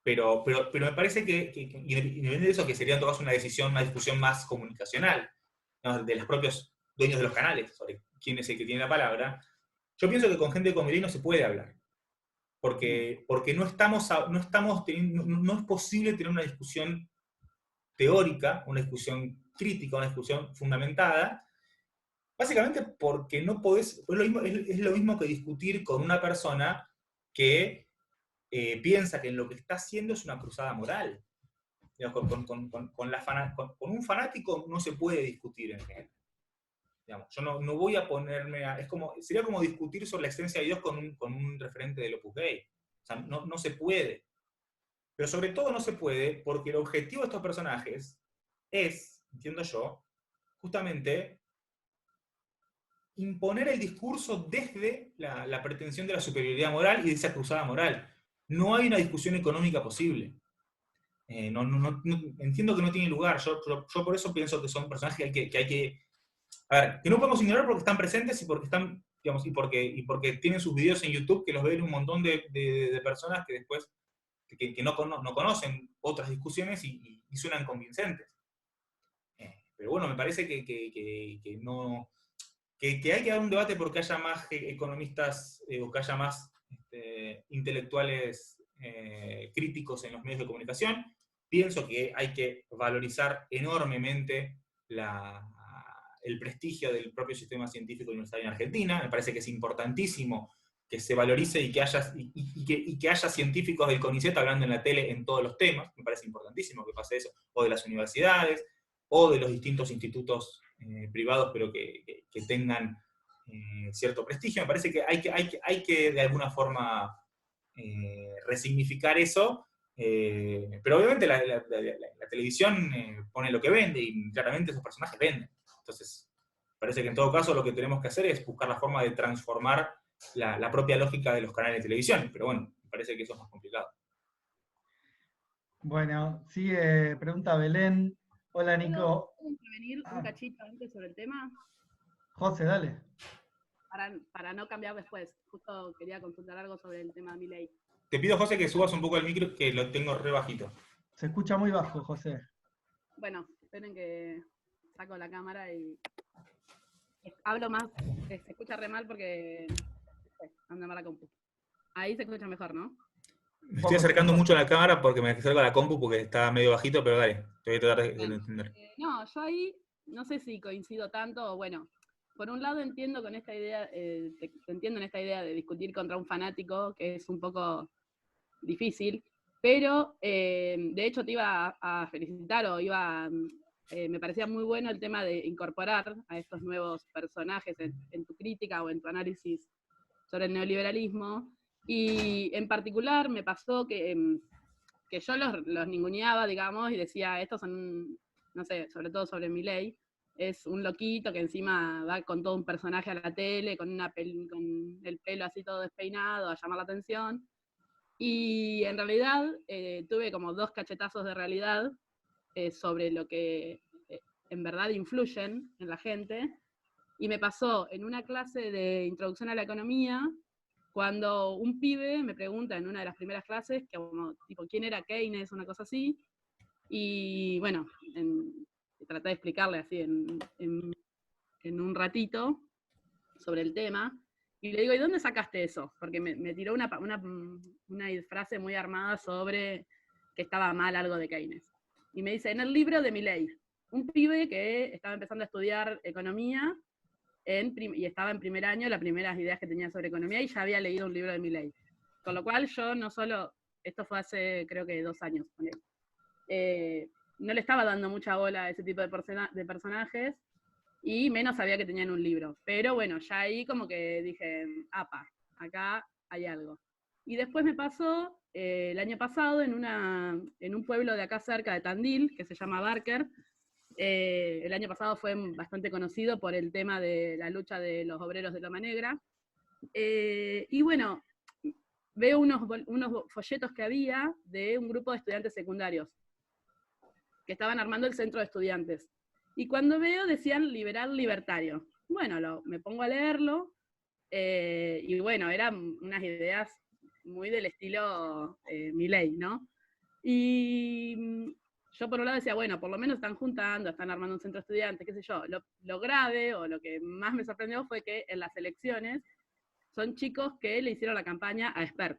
Pero me parece que independientemente de eso, que sería en todo caso una discusión más comunicacional, ¿no? De los propios dueños de los canales, sobre quién es el que tiene la palabra. Yo pienso que con gente como Milei no se puede hablar, porque no es posible tener una discusión teórica, una discusión crítica, una discusión fundamentada, básicamente porque no podés, es lo mismo que discutir con una persona que piensa que en lo que está haciendo es una cruzada moral. Digamos, con un fanático no se puede discutir en general. Digamos, yo no voy a ponerme a... sería como discutir sobre la existencia de Dios con un referente del Opus Dei. O sea, no se puede. Pero sobre todo no se puede porque el objetivo de estos personajes es, entiendo yo, justamente imponer el discurso desde la pretensión de la superioridad moral y de esa cruzada moral. No hay una discusión económica posible. Entiendo que no tiene lugar. Yo por eso pienso que son personajes que hay que... A ver, que no podemos ignorar porque están presentes y porque están, digamos, y porque tienen sus videos en YouTube que los ven un montón de personas que después que no conocen otras discusiones y suenan convincentes. Pero bueno, me parece que no... Que hay que dar un debate porque haya más economistas o que haya más intelectuales críticos en los medios de comunicación. Pienso que hay que valorizar enormemente el prestigio del propio sistema científico universitario en Argentina. Me parece que es importantísimo que se valorice y que haya científicos del CONICET hablando en la tele en todos los temas. Me parece importantísimo que pase eso. O de las universidades, o de los distintos institutos privados, pero que tengan cierto prestigio. Me parece que hay que de alguna forma resignificar eso, pero obviamente la televisión pone lo que vende y claramente esos personajes venden. Entonces, parece que en todo caso lo que tenemos que hacer es buscar la forma de transformar la propia lógica de los canales de televisión, pero bueno, me parece que eso es más complicado. Bueno, sigue, pregunta Belén. Hola, Nico. ¿Puedo intervenir un cachito antes sobre el tema? José, dale. Para no cambiar después. Justo quería consultar algo sobre el tema de Milei. Te pido, José, que subas un poco el micro, que lo tengo re bajito. Se escucha muy bajo, José. Bueno, esperen que saco la cámara y hablo más. Se escucha re mal porque anda mal la compu. Ahí se escucha mejor, ¿no? Me estoy acercando mucho a la cámara porque me acerco a la compu porque está medio bajito, pero dale, te voy a tratar de entender. No, yo ahí no sé si coincido tanto, o bueno, por un lado entiendo con esta idea, te entiendo en esta idea de discutir contra un fanático, que es un poco difícil, pero de hecho te iba a felicitar o me parecía muy bueno el tema de incorporar a estos nuevos personajes en tu crítica o en tu análisis sobre el neoliberalismo. Y en particular me pasó que yo los ninguneaba, digamos, y decía, estos son, no sé, sobre todo sobre Milei, es un loquito que encima va con todo un personaje a la tele, con el pelo así todo despeinado, a llamar la atención. Y en realidad tuve como 2 cachetazos de realidad sobre lo que en verdad influyen en la gente. Y me pasó en una clase de introducción a la economía, cuando un pibe me pregunta en una de las primeras clases, que como, tipo, ¿quién era Keynes? Una cosa así. Y bueno, traté de explicarle así en un ratito sobre el tema. Y le digo, ¿y dónde sacaste eso? Porque me tiró una frase muy armada sobre que estaba mal algo de Keynes. Y me dice, en el libro de Milei, un pibe que estaba empezando a estudiar economía y estaba en primer año, las primeras ideas que tenía sobre economía, y ya había leído un libro de Milei. Con lo cual yo no solo, esto fue hace creo que 2 años, no le estaba dando mucha bola a ese tipo de personajes, y menos sabía que tenían un libro. Pero bueno, ya ahí como que dije, apa, acá hay algo. Y después me pasó el año pasado en un pueblo de acá cerca de Tandil, que se llama Barker. El año pasado fue bastante conocido por el tema de la lucha de los obreros de Loma Negra. Y bueno, veo unos folletos que había de un grupo de estudiantes secundarios que estaban armando el centro de estudiantes. Y cuando veo decían liberal libertario. Bueno, me pongo a leerlo, y bueno, eran unas ideas muy del estilo Milei, ¿no? Y yo por un lado decía, bueno, por lo menos están juntando, están armando un centro de estudiantes, qué sé yo. Lo grave, o lo que más me sorprendió, fue que en las elecciones son chicos que le hicieron la campaña a Spert.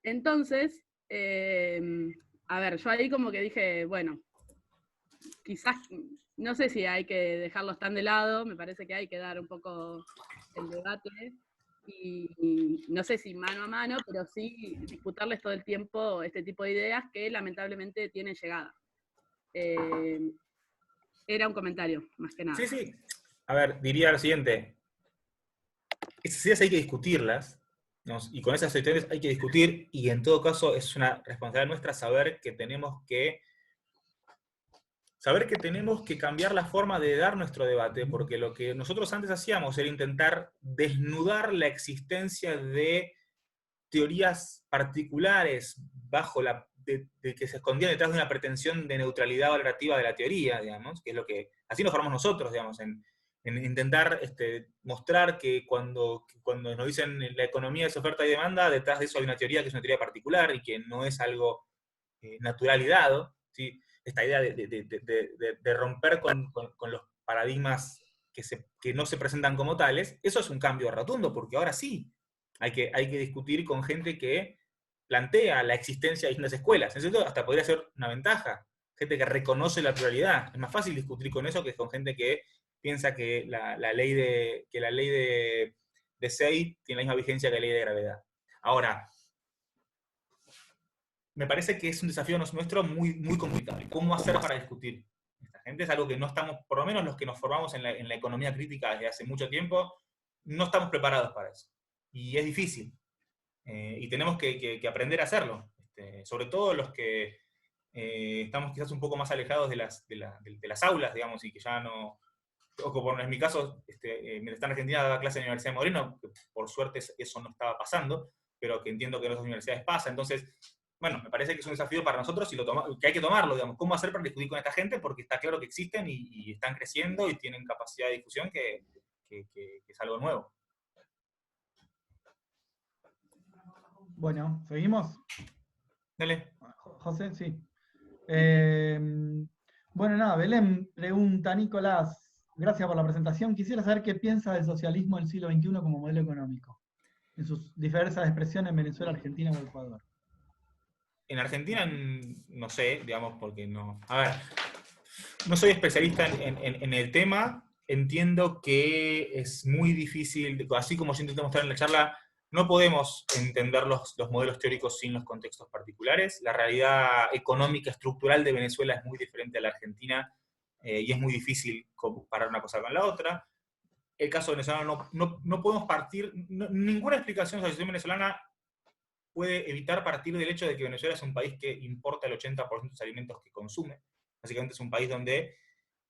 Entonces, a ver, yo ahí como que dije, bueno, quizás, no sé si hay que dejarlos tan de lado, me parece que hay que dar un poco el debate, y no sé si mano a mano, pero sí disputarles todo el tiempo este tipo de ideas que lamentablemente tienen llegada. Era un comentario, más que nada. Sí, sí. A ver, diría lo siguiente. Esas ideas hay que discutirlas, ¿no? Y con esas ideas hay que discutir, y en todo caso es una responsabilidad nuestra saber que tenemos que cambiar la forma de dar nuestro debate, porque lo que nosotros antes hacíamos era intentar desnudar la existencia de teorías particulares de que se escondían detrás de una pretensión de neutralidad valorativa de la teoría, digamos, que es lo que, así nos formamos nosotros, digamos, en intentar mostrar que cuando nos dicen la economía es oferta y demanda, detrás de eso hay una teoría que es una teoría particular y que no es algo natural y dado, ¿sí? Esta idea de romper con los paradigmas que no se presentan como tales, eso es un cambio rotundo, porque ahora sí hay que discutir con gente que plantea la existencia de distintas escuelas. En eso hasta podría ser una ventaja. Gente que reconoce la pluralidad. Es más fácil discutir con eso que con gente que piensa que la ley de Say tiene la misma vigencia que la ley de gravedad. Ahora, me parece que es un desafío nuestro muy, muy complicado. ¿Cómo hacer para discutir esta gente? Es algo que no estamos, por lo menos los que nos formamos en la economía crítica desde hace mucho tiempo, no estamos preparados para eso. Y es difícil. Y tenemos que aprender a hacerlo. Sobre todo los que estamos quizás un poco más alejados de las aulas, digamos, y que ya no... O como en mi caso, mientras estaba en Argentina daba clase en la Universidad de Moreno, que por suerte eso no estaba pasando, pero que entiendo que en otras universidades pasa. Entonces, bueno, me parece que es un desafío para nosotros y que hay que tomarlo, digamos. ¿Cómo hacer para discutir con esta gente? Porque está claro que existen y están creciendo y tienen capacidad de discusión que es algo nuevo. Bueno, ¿seguimos? Dale. José, sí. Bueno, nada, Belén pregunta, Nicolás, gracias por la presentación. Quisiera saber qué piensa del socialismo del siglo XXI como modelo económico, en sus diversas expresiones en Venezuela, Argentina o Ecuador. En Argentina, no sé, digamos, porque no... A ver, no soy especialista en el tema, entiendo que es muy difícil, así como yo intenté mostrar en la charla, no podemos entender los modelos teóricos sin los contextos particulares. La realidad económica estructural de Venezuela es muy diferente a la Argentina, y es muy difícil comparar una cosa con la otra. El caso venezolano no podemos partir, ninguna explicación sobre la situación venezolana puede evitar partir del hecho de que Venezuela es un país que importa el 80% de los alimentos que consume. Básicamente es un país donde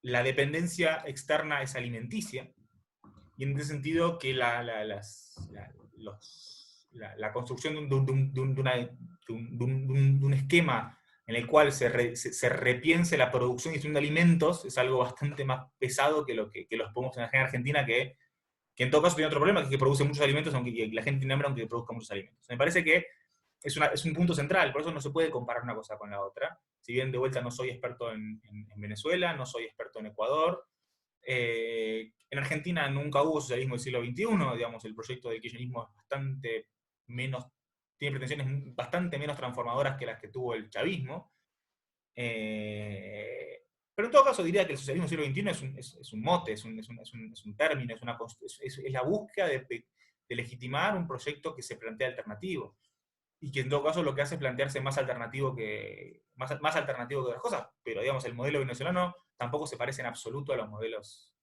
la dependencia externa es alimenticia, y en ese sentido que la construcción de un esquema en el cual se repiense la producción y distribución de alimentos es algo bastante más pesado que los podemos imaginar en Argentina, que en todo caso tiene otro problema, que es que produce muchos alimentos, aunque la gente tiene hambre aunque produzca muchos alimentos. Me parece que es un punto central, por eso no se puede comparar una cosa con la otra. Si bien de vuelta no soy experto en Venezuela, no soy experto en Ecuador, en Argentina nunca hubo socialismo del siglo XXI, digamos, el proyecto del kirchnerismo es bastante menos, tiene pretensiones bastante menos transformadoras que las que tuvo el chavismo. Pero en todo caso diría que el socialismo del siglo XXI es un mote, es un término, es la búsqueda de legitimar un proyecto que se plantea alternativo. Y que en todo caso lo que hace es plantearse más alternativo que otras cosas. Pero digamos, el modelo venezolano tampoco se parece en absoluto a los modelos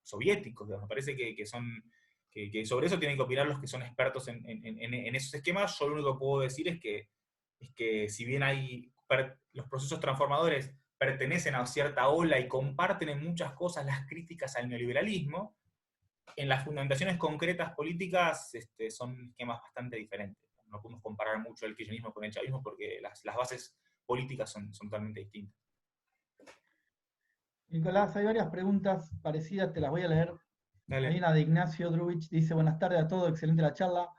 soviéticos. Digamos. Me parece que sobre eso tienen que opinar los que son expertos en esos esquemas. Yo lo único que puedo decir es que si bien los procesos transformadores pertenecen a cierta ola y comparten en muchas cosas las críticas al neoliberalismo, en las fundamentaciones concretas políticas son esquemas bastante diferentes. No podemos comparar mucho el kirchnerismo con el chavismo porque las bases políticas son totalmente distintas. Nicolás, hay varias preguntas parecidas, te las voy a leer. Dale. Hay una de Ignacio Drubich, dice: buenas tardes a todos, excelente la charla.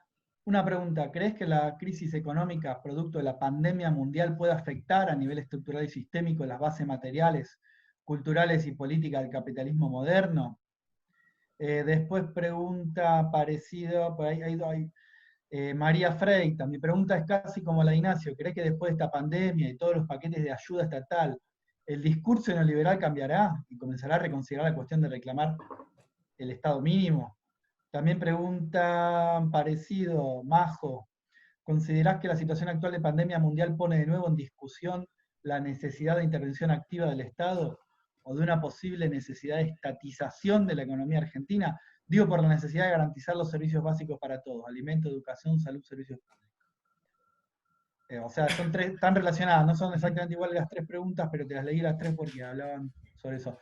Una pregunta: ¿crees que la crisis económica producto de la pandemia mundial puede afectar a nivel estructural y sistémico las bases materiales, culturales y políticas del capitalismo moderno? Después pregunta parecido, por ahí hay María Freita, mi pregunta es casi como la de Ignacio: ¿cree que después de esta pandemia y todos los paquetes de ayuda estatal, el discurso neoliberal cambiará y comenzará a reconsiderar la cuestión de reclamar el Estado mínimo? También pregunta parecido, Majo: ¿considerás que la situación actual de pandemia mundial pone de nuevo en discusión la necesidad de intervención activa del Estado o de una posible necesidad de estatización de la economía argentina? Digo, por la necesidad de garantizar los servicios básicos para todos: alimento, educación, salud, servicios públicos. O sea, son tres, tan relacionadas, no son exactamente iguales las tres preguntas, pero te las leí las tres porque hablaban sobre eso.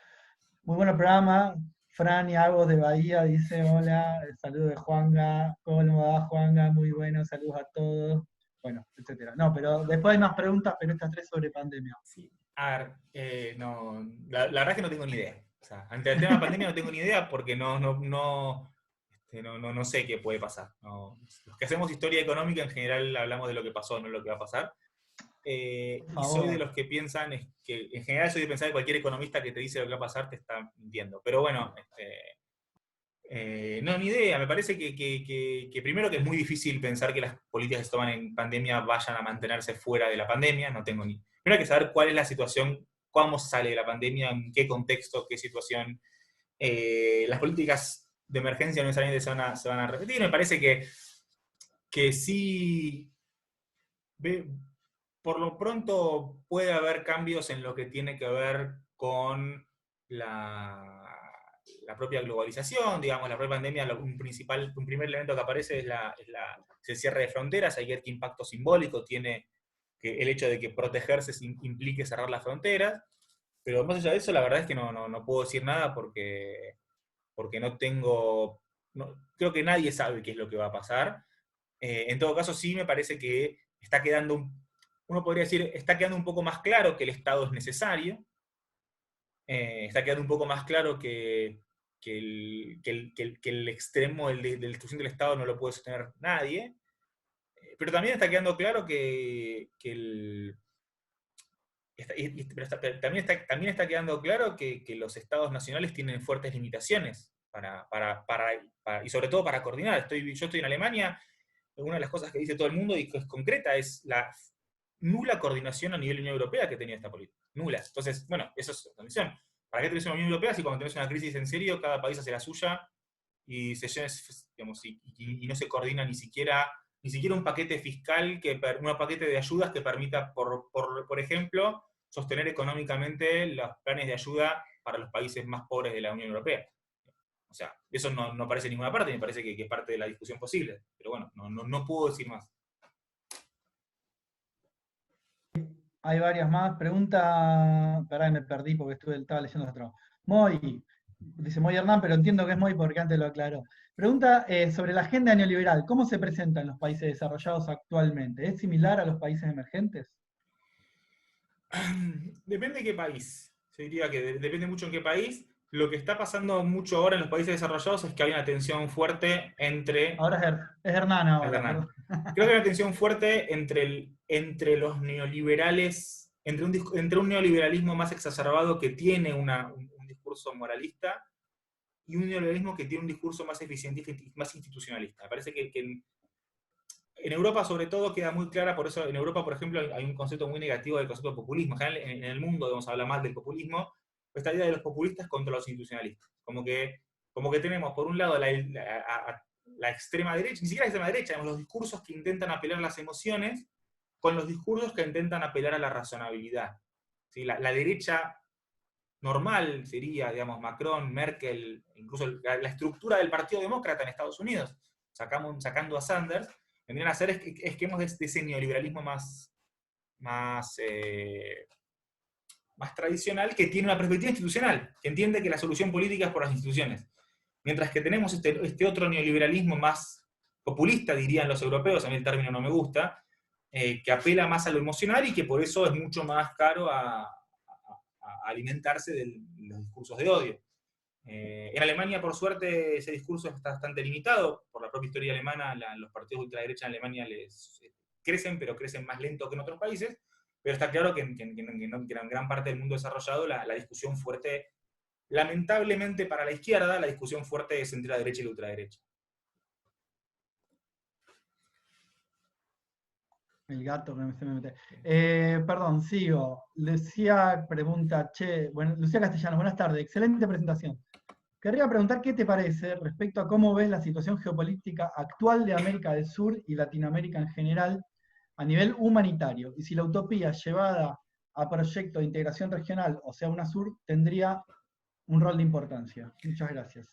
Muy buen programa. Fran y Agos de Bahía dice: hola, saludos de Juanga. ¿Cómo va, Juanga? Muy bueno, saludos a todos. Bueno, etcétera. No, pero después hay más preguntas, pero estas tres sobre pandemia. Sí. A ver, no, la verdad es que no tengo ni idea. O sea, ante el tema de pandemia no tengo ni idea porque no sé qué puede pasar. Los que hacemos historia económica en general hablamos de lo que pasó, no de lo que va a pasar. Y soy de los que piensan, en general soy de pensar que cualquier economista que te dice lo que va a pasar te está mintiendo. Pero bueno, no, ni idea. Me parece que primero que es muy difícil pensar que las políticas que se toman en pandemia vayan a mantenerse fuera de la pandemia. No tengo ni... Primero hay que saber cuál es la situación, cómo se sale de la pandemia, en qué contexto, qué situación. Las políticas de emergencia no necesariamente se van a repetir. Me parece que sí... Por lo pronto puede haber cambios en lo que tiene que ver con la propia globalización, digamos, la propia pandemia. Un primer elemento que aparece es el cierre de fronteras. Hay que ver qué impacto simbólico tiene el hecho de que protegerse implique cerrar las fronteras. Pero más allá de eso, la verdad es que no puedo decir nada porque no tengo... creo que nadie sabe qué es lo que va a pasar. En todo caso, sí me parece que está quedando uno podría decir, está quedando un poco más claro que el Estado es necesario, está quedando un poco más claro que el extremo de la destrucción del Estado no lo puede sostener nadie, pero también está quedando claro también está quedando claro que los Estados nacionales tienen fuertes limitaciones y sobre todo para coordinar. Yo estoy en Alemania. Una de las cosas que dice todo el mundo y que es concreta es la nula coordinación a nivel de Unión Europea que tenía esta política. Nula. Entonces, bueno, eso es la condición. ¿Para qué tenés una Unión Europea si cuando tenés una crisis en serio, cada país hace la suya y se llena, digamos, y no se coordina ni siquiera un paquete fiscal, un paquete de ayudas que permita, por ejemplo, sostener económicamente los planes de ayuda para los países más pobres de la Unión Europea? O sea, eso no aparece en ninguna parte, me parece que es parte de la discusión posible. Pero bueno, no puedo decir más. Hay varias más. Pregunta, pará, me perdí porque estaba leyendo otro. Moy, dice Moy Hernán, pero entiendo que es Moy porque antes lo aclaró. Pregunta sobre la agenda neoliberal. ¿Cómo se presenta en los países desarrollados actualmente? ¿Es similar a los países emergentes? Depende de qué país. Se diría que depende mucho en qué país. Lo que está pasando mucho ahora en los países desarrollados es que hay una tensión fuerte entre... Ahora es Hernán ahora, Hernán. perdón. Creo que hay una tensión fuerte entre los neoliberales, entre un neoliberalismo más exacerbado que tiene un discurso moralista y un neoliberalismo que tiene un discurso más eficientista y más institucionalista. Me parece que en Europa sobre todo queda muy clara, por eso en Europa, por ejemplo, hay un concepto muy negativo del concepto de populismo. En general, en el mundo vamos a hablar más del populismo, esta idea de los populistas contra los institucionalistas. Como que tenemos, por un lado, la extrema derecha, ni siquiera la extrema derecha, tenemos los discursos que intentan apelar a las emociones con los discursos que intentan apelar a la razonabilidad. ¿Sí? La derecha normal sería, digamos, Macron, Merkel, incluso la estructura del Partido Demócrata en Estados Unidos, sacando a Sanders, vendrían a ser esquemas de ese neoliberalismo más tradicional, que tiene una perspectiva institucional, que entiende que la solución política es por las instituciones. Mientras que tenemos este otro neoliberalismo más populista, dirían los europeos, a mí el término no me gusta, que apela más a lo emocional y que por eso es mucho más caro a alimentarse de los discursos de odio. En Alemania, por suerte, ese discurso está bastante limitado. Por la propia historia alemana, los partidos de ultraderecha en Alemania crecen, pero crecen más lento que en otros países. Pero está claro que en gran parte del mundo desarrollado la discusión fuerte, lamentablemente para la izquierda, la discusión fuerte es entre la derecha y la ultraderecha. El gato que se me mete. Perdón, sigo. Lucía pregunta, bueno, Lucía Castellano, buenas tardes, excelente presentación. Querría preguntar qué te parece respecto a cómo ves la situación geopolítica actual de América del Sur y Latinoamérica en general a nivel humanitario, y si la utopía llevada a proyectos de integración regional, o sea, UNASUR, tendría un rol de importancia. Muchas gracias.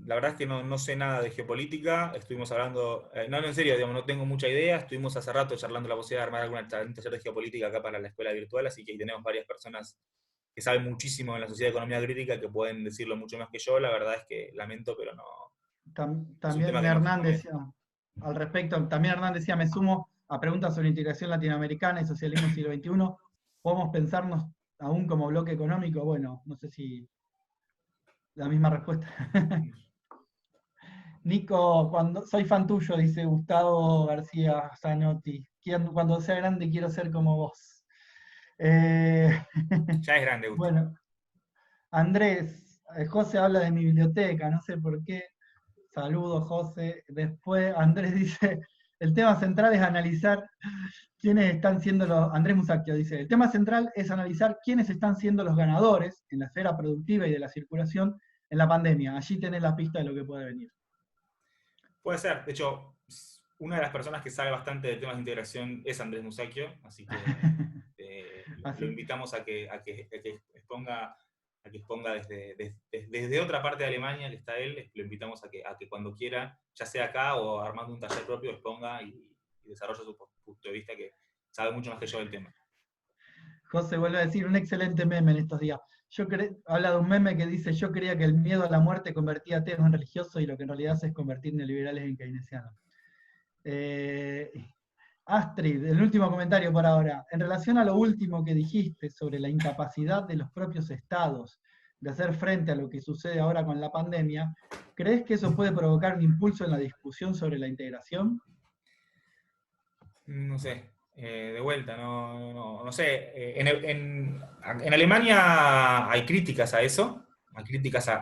La verdad es que no sé nada de geopolítica, estuvimos hablando, no, en serio, digamos, no tengo mucha idea, estuvimos hace rato charlando la posibilidad de armar alguna taller de geopolítica acá para la escuela virtual, así que ahí tenemos varias personas que saben muchísimo en la sociedad de economía crítica, que pueden decirlo mucho más que yo. La verdad es que lamento, pero no. También Hernán decía, al respecto, también Hernán decía, me sumo a preguntas sobre integración latinoamericana y socialismo siglo XXI. ¿Podemos pensarnos aún como bloque económico? Bueno, no sé si la misma respuesta. Nico, soy fan tuyo, dice Gustavo García Zanotti. Cuando sea grande quiero ser como vos. Ya es grande, Gustavo. Bueno, Andrés, José habla de mi biblioteca, no sé por qué. Saludos, José. Después Andrés dice, el tema central es analizar quiénes están siendo Andrés Musacchio dice, el tema central es analizar quiénes están siendo los ganadores en la esfera productiva y de la circulación en la pandemia. Allí tenés la pista de lo que puede venir. Puede ser. De hecho, una de las personas que sabe bastante de temas de integración es Andrés Musacchio, así que lo invitamos a que exponga desde otra parte de Alemania, que está él, lo invitamos a que cuando quiera, ya sea acá o armando un taller propio, exponga y desarrolle su punto de vista, que sabe mucho más que yo del tema. José vuelve a decir un excelente meme en estos días. Habla de un meme que dice, yo creía que el miedo a la muerte convertía a ateos en religiosos y lo que en realidad hace es convertir neoliberales en keynesianos. Astrid, el último comentario por ahora. En relación a lo último que dijiste sobre la incapacidad de los propios estados de hacer frente a lo que sucede ahora con la pandemia, ¿crees que eso puede provocar un impulso en la discusión sobre la integración? No sé. De vuelta, no sé. En Alemania hay críticas a eso.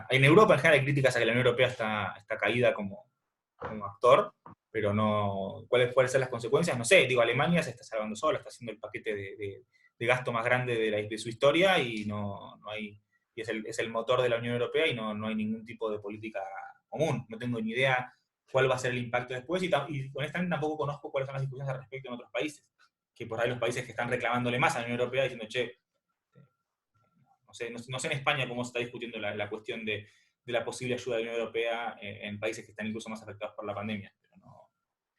En Europa en general hay críticas a que la Unión Europea está caída como actor, pero no. ¿Cuáles pueden ser las consecuencias? No sé. Digo, Alemania se está salvando sola, está haciendo el paquete de gasto más grande de su historia y no hay es el motor de la Unión Europea, y no hay ningún tipo de política común. No tengo ni idea cuál va a ser el impacto después, y honestamente tampoco conozco cuáles son las discusiones al respecto en otros países, que por ahí los países que están reclamándole más a la Unión Europea diciendo, che, no sé en España cómo se está discutiendo la cuestión de la posible ayuda de la Unión Europea en países que están incluso más afectados por la pandemia. Pero no.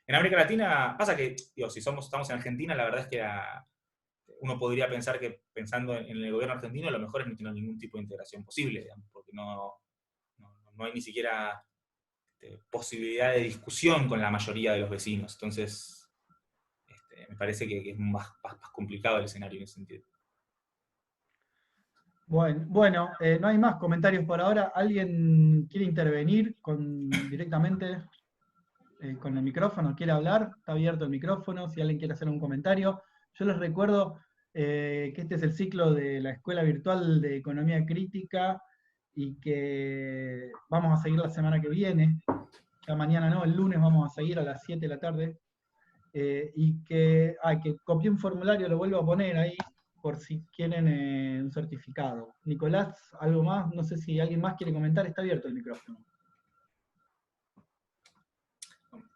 En América Latina pasa que, digo, si estamos en Argentina, la verdad es que uno podría pensar que, pensando en el gobierno argentino, lo mejor es no tener ningún tipo de integración posible, digamos, porque no hay ni siquiera posibilidad de discusión con la mayoría de los vecinos. Entonces, me parece que es más complicado el escenario en ese sentido. Bueno, no hay más comentarios por ahora. ¿Alguien quiere intervenir directamente con el micrófono? ¿Quiere hablar? Está abierto el micrófono, si alguien quiere hacer un comentario. Yo les recuerdo que este es el ciclo de la Escuela Virtual de Economía Crítica, y que vamos a seguir la semana que viene. Ya mañana no, el lunes vamos a seguir a las 7 de la tarde. Y que copié un formulario, lo vuelvo a poner ahí, por si quieren un certificado. Nicolás, ¿algo más? No sé si alguien más quiere comentar, está abierto el micrófono.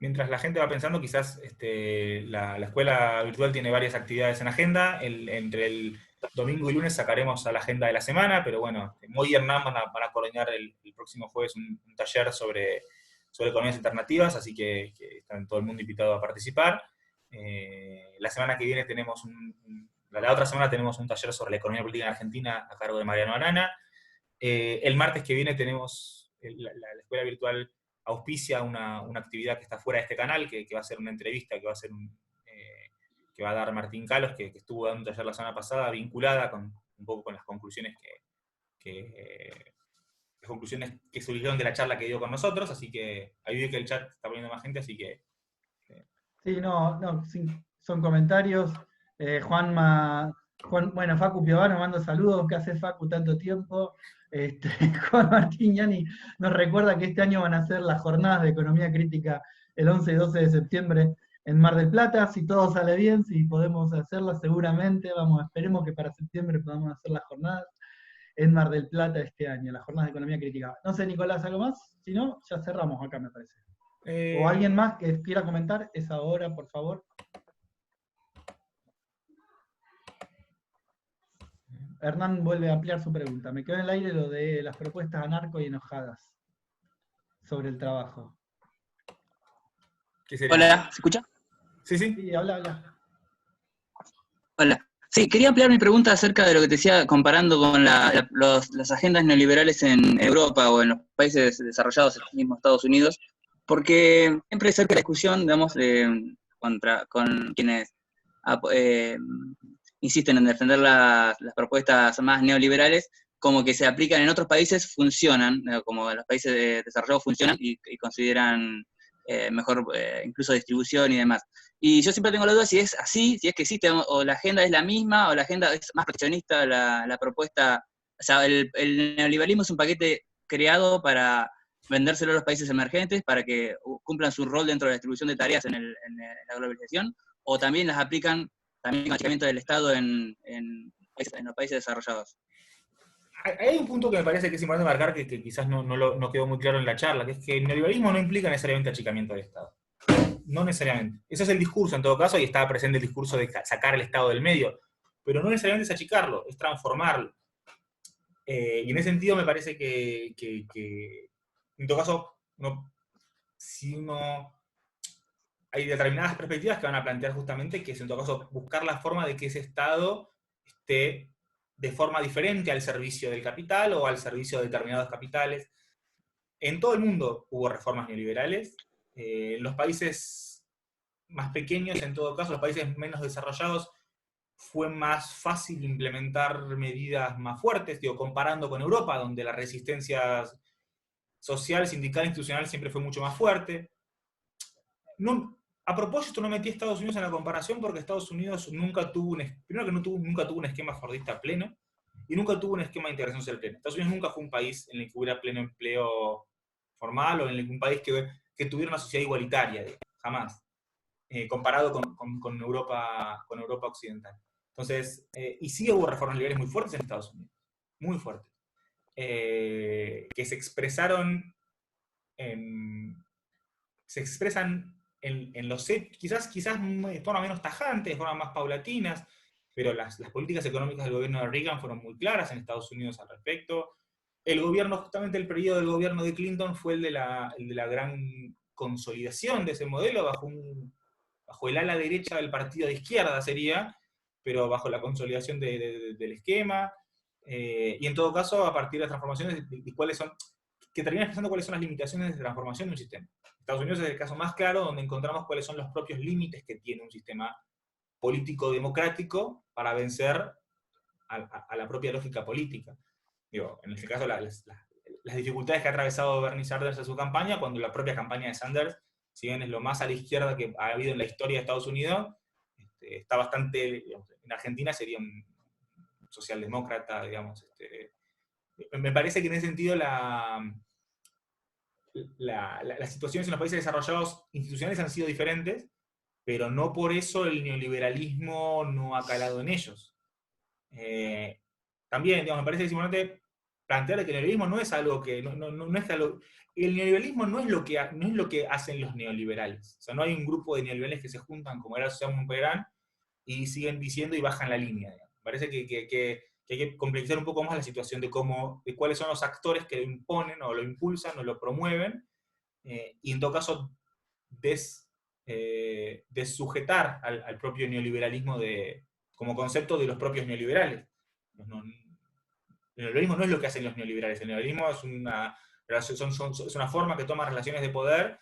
Mientras la gente va pensando, quizás la escuela virtual tiene varias actividades en agenda. Entre el domingo y lunes sacaremos a la agenda de la semana, pero bueno, Moy y Hernán van a coordinar el próximo jueves un taller sobre economías alternativas, así que están todo el mundo invitado a participar. La semana que viene la otra semana tenemos un taller sobre la economía política en Argentina a cargo de Mariano Arana. El martes que viene tenemos la escuela virtual auspicia una actividad que está fuera de este canal, que va a ser una entrevista, que va a dar Martín Calos, que estuvo dando un taller la semana pasada, vinculada un poco con las conclusiones que surgieron de la charla que dio con nosotros, así que ahí ve que el chat está poniendo más gente, así que... Sí, sí, son comentarios. Bueno, Facu Piovano manda saludos. ¿Qué hace Facu tanto tiempo? Juan Martín Yani nos recuerda que este año van a ser las jornadas de economía crítica el 11 y 12 de septiembre en Mar del Plata. Si todo sale bien, si podemos hacerlas, seguramente, esperemos que para septiembre podamos hacer las jornadas en Mar del Plata este año, las jornadas de economía crítica. No sé, Nicolás, ¿algo más? Si no, ya cerramos acá, me parece. ¿O alguien más que quiera comentar? Es ahora, por favor. Hernán vuelve a ampliar su pregunta. Me quedó en el aire lo de las propuestas anarco y enojadas sobre el trabajo. ¿Qué sería? Hola, ¿se escucha? Sí. Sí, habla. Hola. Sí, quería ampliar mi pregunta acerca de lo que te decía, comparando con las agendas neoliberales en Europa o en los países desarrollados, en el mismo Estados Unidos, porque siempre hay cerca de la discusión, digamos, con quienes insisten en defender las propuestas más neoliberales, como que se aplican en otros países, funcionan, como en los países desarrollados funcionan y consideran mejor incluso distribución y demás. Y yo siempre tengo la duda si es así, si es que existe, o la agenda es la misma, o la agenda es más proteccionista, la propuesta. O sea, el neoliberalismo es un paquete creado para vendérselo a los países emergentes para que cumplan su rol dentro de la distribución de tareas en la globalización, o también las aplican también con achicamiento del Estado en los países desarrollados. Hay un punto que me parece que es importante marcar, que quizás no quedó muy claro en la charla, que es que el neoliberalismo no implica necesariamente achicamiento del Estado. No necesariamente. Ese es el discurso en todo caso, y estaba presente el discurso de sacar el Estado del medio, pero no necesariamente es achicarlo, es transformarlo. Y en ese sentido me parece que en todo caso, hay determinadas perspectivas que van a plantear justamente que es en todo caso buscar la forma de que ese Estado esté de forma diferente al servicio del capital o al servicio de determinados capitales. En todo el mundo hubo reformas neoliberales. En los países más pequeños, en todo caso, los países menos desarrollados, fue más fácil implementar medidas más fuertes, comparando con Europa, donde la resistencia social, sindical, institucional siempre fue mucho más fuerte. A propósito, no metí a Estados Unidos en la comparación porque Estados Unidos nunca tuvo nunca tuvo un esquema fordista pleno y nunca tuvo un esquema de integración social pleno. Estados Unidos nunca fue un país en el que hubiera pleno empleo formal o en el que un país que tuviera una sociedad igualitaria, jamás, comparado con Europa occidental. Entonces, y sí hubo reformas liberales muy fuertes en Estados Unidos, muy fuertes. que se expresaron se expresan en los hechos, quizás de forma menos tajante, de forma más paulatinas, pero las políticas económicas del gobierno de Reagan fueron muy claras en Estados Unidos al respecto. El gobierno, justamente el periodo del gobierno de Clinton fue el de la gran consolidación de ese modelo bajo el ala derecha del partido de izquierda sería, pero bajo la consolidación del esquema, y en todo caso a partir de las transformaciones de cuáles son, que terminan expresando cuáles son las limitaciones de transformación de un sistema. Estados Unidos es el caso más claro donde encontramos cuáles son los propios límites que tiene un sistema político democrático para vencer a la propia lógica política. Digo, en este caso, las dificultades que ha atravesado Bernie Sanders en su campaña, cuando la propia campaña de Sanders, si bien es lo más a la izquierda que ha habido en la historia de Estados Unidos, está bastante, digamos, en Argentina sería un socialdemócrata, digamos. Me parece que en ese sentido las situaciones en los países desarrollados institucionales han sido diferentes, pero no por eso el neoliberalismo no ha calado en ellos. También, digamos, me parece que es importante plantear que el neoliberalismo no es algo que, no es algo, el neoliberalismo no es lo que hacen los neoliberales. O sea, no hay un grupo de neoliberales que se juntan, como era la Sociedad Monperán, y siguen diciendo y bajan la línea. Digamos. Me parece que hay que complejizar un poco más la situación de cuáles son los actores que lo imponen, o lo impulsan, o lo promueven, y en todo caso dessujetar al propio neoliberalismo como concepto de los propios neoliberales. El neoliberalismo no es lo que hacen los neoliberales, el neoliberalismo es una forma que toma relaciones de poder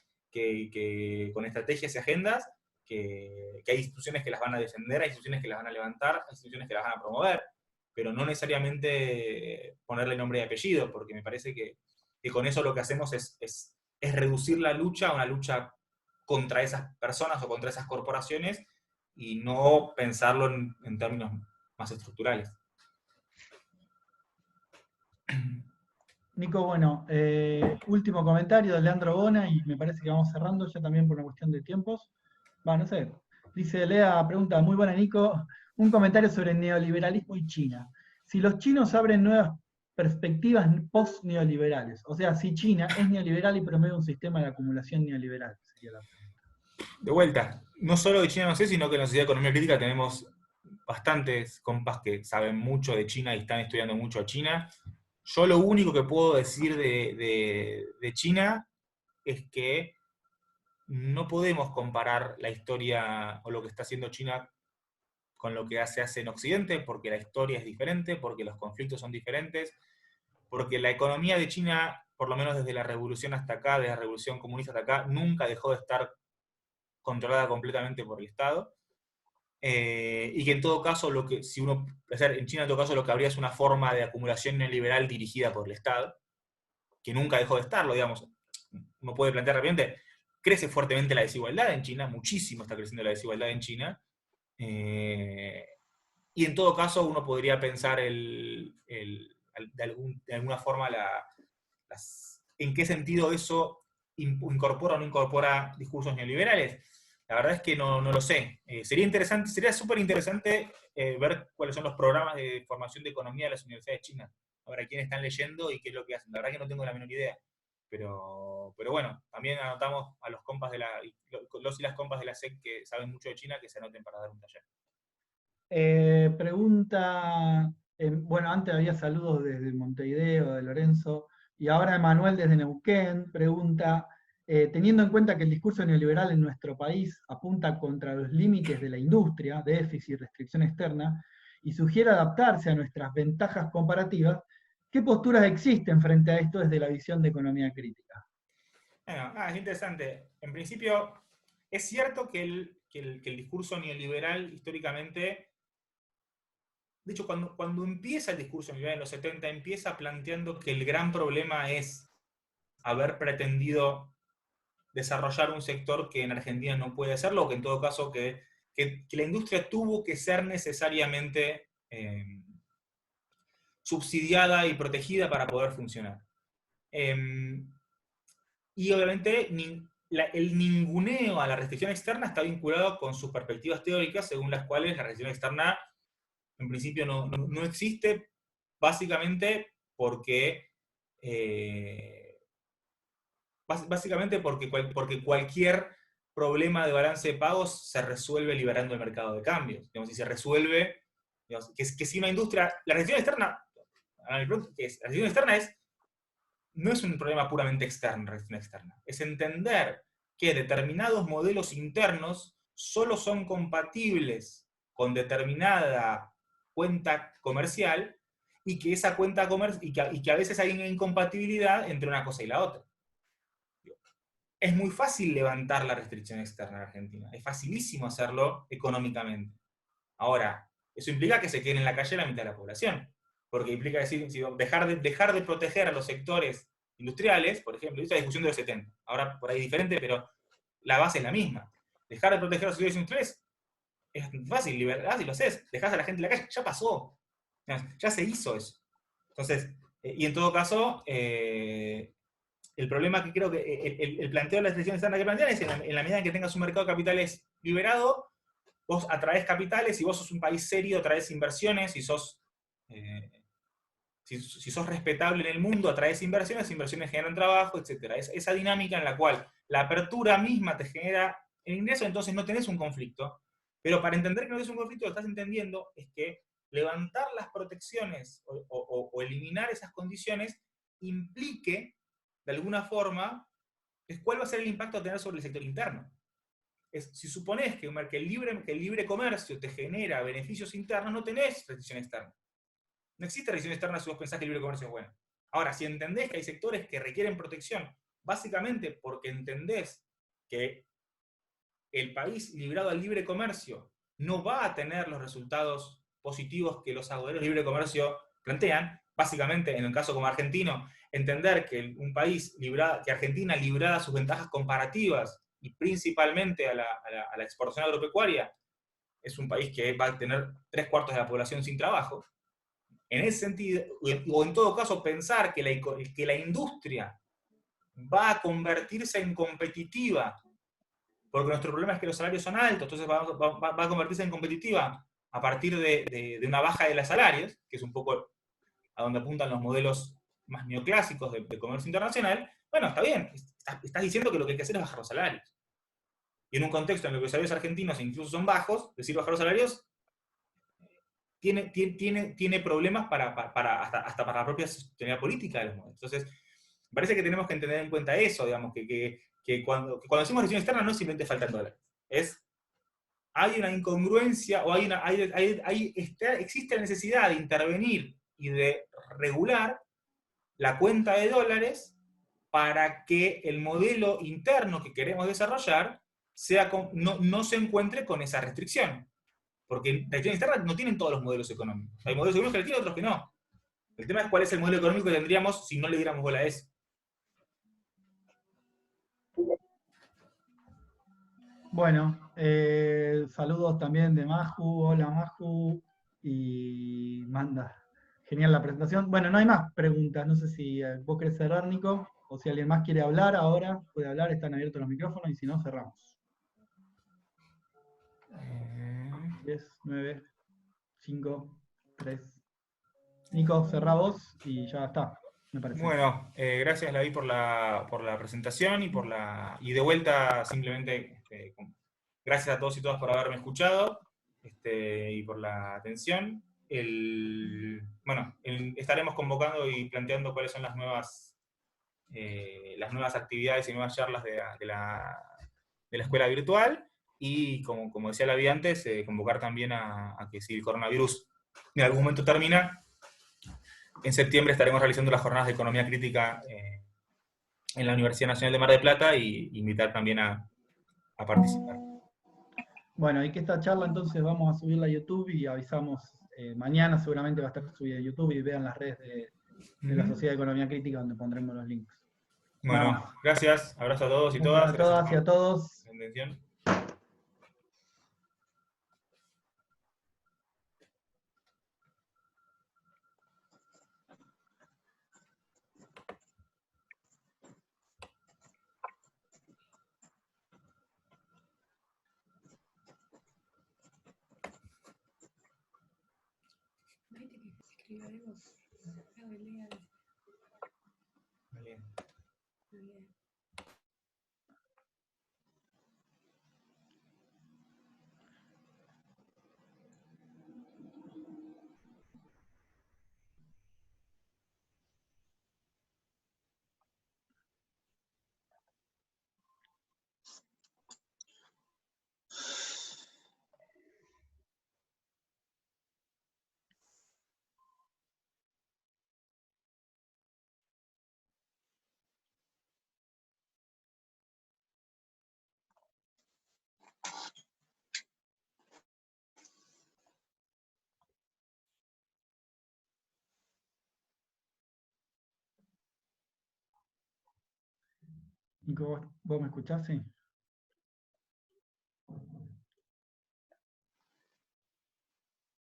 con estrategias y agendas, que hay instituciones que las van a defender, hay instituciones que las van a levantar, hay instituciones que las van a promover, pero no necesariamente ponerle nombre y apellido, porque me parece que con eso lo que hacemos es reducir la lucha a una lucha contra esas personas o contra esas corporaciones, y no pensarlo en términos más estructurales. Nico, bueno, último comentario de Leandro Bona, y me parece que vamos cerrando ya también por una cuestión de tiempos. No sé. Dice Lea, pregunta, muy buena Nico, un comentario sobre el neoliberalismo y China. Si los chinos abren nuevas perspectivas post-neoliberales, o sea, si China es neoliberal y promueve un sistema de acumulación neoliberal, sería la pregunta. De vuelta, no solo de China no sé, sino que en la Sociedad de Economía Crítica tenemos bastantes compas que saben mucho de China y están estudiando mucho a China. Yo lo único que puedo decir de China es que no podemos comparar la historia o lo que está haciendo China con lo que se hace en Occidente, porque la historia es diferente, porque los conflictos son diferentes, porque la economía de China, por lo menos desde la revolución hasta acá, desde la revolución comunista hasta acá, nunca dejó de estar controlada completamente por el Estado. Y que en todo caso, en China en todo caso lo que habría es una forma de acumulación neoliberal dirigida por el Estado, que nunca dejó de estarlo, digamos. Uno puede plantear rápidamente, crece fuertemente la desigualdad en China, muchísimo está creciendo la desigualdad en China, y en todo caso uno podría pensar de alguna forma en qué sentido eso incorpora o no incorpora discursos neoliberales. La verdad es que no lo sé. Sería súper interesante ver cuáles son los programas de formación de economía de las universidades chinas. A ver a quién están leyendo y qué es lo que hacen. La verdad que no tengo la menor idea. Pero bueno, también anotamos a los compas los y las compas de la SEC que saben mucho de China, que se anoten para dar un taller. Pregunta, bueno, antes había saludos desde Montevideo, de Lorenzo, y ahora Emanuel desde Neuquén pregunta, teniendo en cuenta que el discurso neoliberal en nuestro país apunta contra los límites de la industria, déficit y restricción externa, y sugiere adaptarse a nuestras ventajas comparativas, ¿qué posturas existen frente a esto desde la visión de economía crítica? Bueno, es interesante. En principio, es cierto que el discurso neoliberal históricamente, de hecho, cuando empieza el discurso neoliberal en los 70, empieza planteando que el gran problema es haber pretendido desarrollar un sector que en Argentina no puede hacerlo, o que en todo caso que la industria tuvo que ser necesariamente subsidiada y protegida para poder funcionar. Y obviamente el ninguneo a la restricción externa está vinculado con sus perspectivas teóricas, según las cuales la restricción externa en principio no existe, básicamente porque, básicamente porque cualquier problema de balance de pagos se resuelve liberando el mercado de cambios. Digamos, y se resuelve, digamos, que si una industria, la recesión externa, la recesión externa no es un problema puramente externo, es entender que determinados modelos internos solo son compatibles con determinada cuenta comercial y que esa cuenta comercial, y que a veces hay una incompatibilidad entre una cosa y la otra. Es muy fácil levantar la restricción externa en Argentina, es facilísimo hacerlo económicamente. Ahora, eso implica que se quede en la calle la mitad de la población, porque implica decir, dejar de proteger a los sectores industriales, por ejemplo, esta discusión de los 70, ahora por ahí diferente, pero la base es la misma. Dejar de proteger a los sectores industriales es fácil, libertad, si lo haces, dejás a la gente en la calle, ya pasó, ya se hizo eso. Entonces, y en todo caso, el problema que creo que el planteo de la restricción externa que plantean es en la medida en que tengas un mercado de capitales liberado, vos atraes capitales y vos sos un país serio, atraes inversiones y sos, si sos respetable en el mundo, atraes inversiones generan trabajo, etc. Esa dinámica en la cual la apertura misma te genera el ingreso, entonces no tenés un conflicto. Pero para entender que no tenés un conflicto, lo que estás entendiendo es que levantar las protecciones o eliminar esas condiciones implique, de alguna forma, cuál va a ser el impacto a tener sobre el sector interno. Si suponés que el libre comercio te genera beneficios internos, no tenés restricción externa. No existe restricción externa si vos pensás que el libre comercio es bueno. Ahora, si entendés que hay sectores que requieren protección, básicamente porque entendés que el país librado al libre comercio no va a tener los resultados positivos que los agoreros de libre comercio plantean, básicamente, en el caso como argentino, entender que un país que Argentina, librada sus ventajas comparativas y principalmente a la exportación agropecuaria, es un país que va a tener 3/4 de la población sin trabajo. En ese sentido, o en todo caso, pensar que la industria va a convertirse en competitiva, porque nuestro problema es que los salarios son altos, entonces va a convertirse en competitiva a partir de una baja de los salarios, que es un poco a donde apuntan los modelos más neoclásicos de comercio internacional. Bueno, está bien, estás diciendo que lo que hay que hacer es bajar los salarios. Y en un contexto en el que los salarios argentinos incluso son bajos, decir bajar los salarios tiene problemas hasta para la propia sostenibilidad política de los modelos. Entonces, me parece que tenemos que tener en cuenta eso, digamos, que cuando decimos restricción externa no es simplemente falta de dólares, hay una incongruencia o existe la necesidad de intervenir y de regular la cuenta de dólares para que el modelo interno que queremos desarrollar no se encuentre con esa restricción. Porque la restricción externa no tienen todos los modelos económicos. Hay modelos económicos que tienen, otros que no. El tema es cuál es el modelo económico que tendríamos si no le diéramos bola a eso. Bueno, saludos también de Maju. Hola Maju. Y manda. Genial la presentación. Bueno, no hay más preguntas. No sé si vos querés cerrar, Nico, o si alguien más quiere hablar ahora. Puede hablar, están abiertos los micrófonos y si no, cerramos. 10, 9, 5, 3. Nico, cerrá vos y ya está, me parece. Bueno, gracias David por la presentación y de vuelta simplemente gracias a todos y todas por haberme escuchado y por la atención. Estaremos convocando y planteando cuáles son las nuevas actividades y nuevas charlas de la escuela virtual y como decía David antes, convocar también a que si el coronavirus en algún momento termina, en septiembre estaremos realizando las jornadas de economía crítica en la Universidad Nacional de Mar del Plata y invitar también a participar. Bueno, y que esta charla entonces vamos a subirla a YouTube y avisamos, mañana seguramente va a estar subida a YouTube y vean las redes de la Sociedad de Economía Crítica donde pondremos los links. Bueno, gracias, abrazo a todos y Gracias todas. a todas y a todos. La atención. Escribiremos. Nico, ¿vos me escuchás? Sí.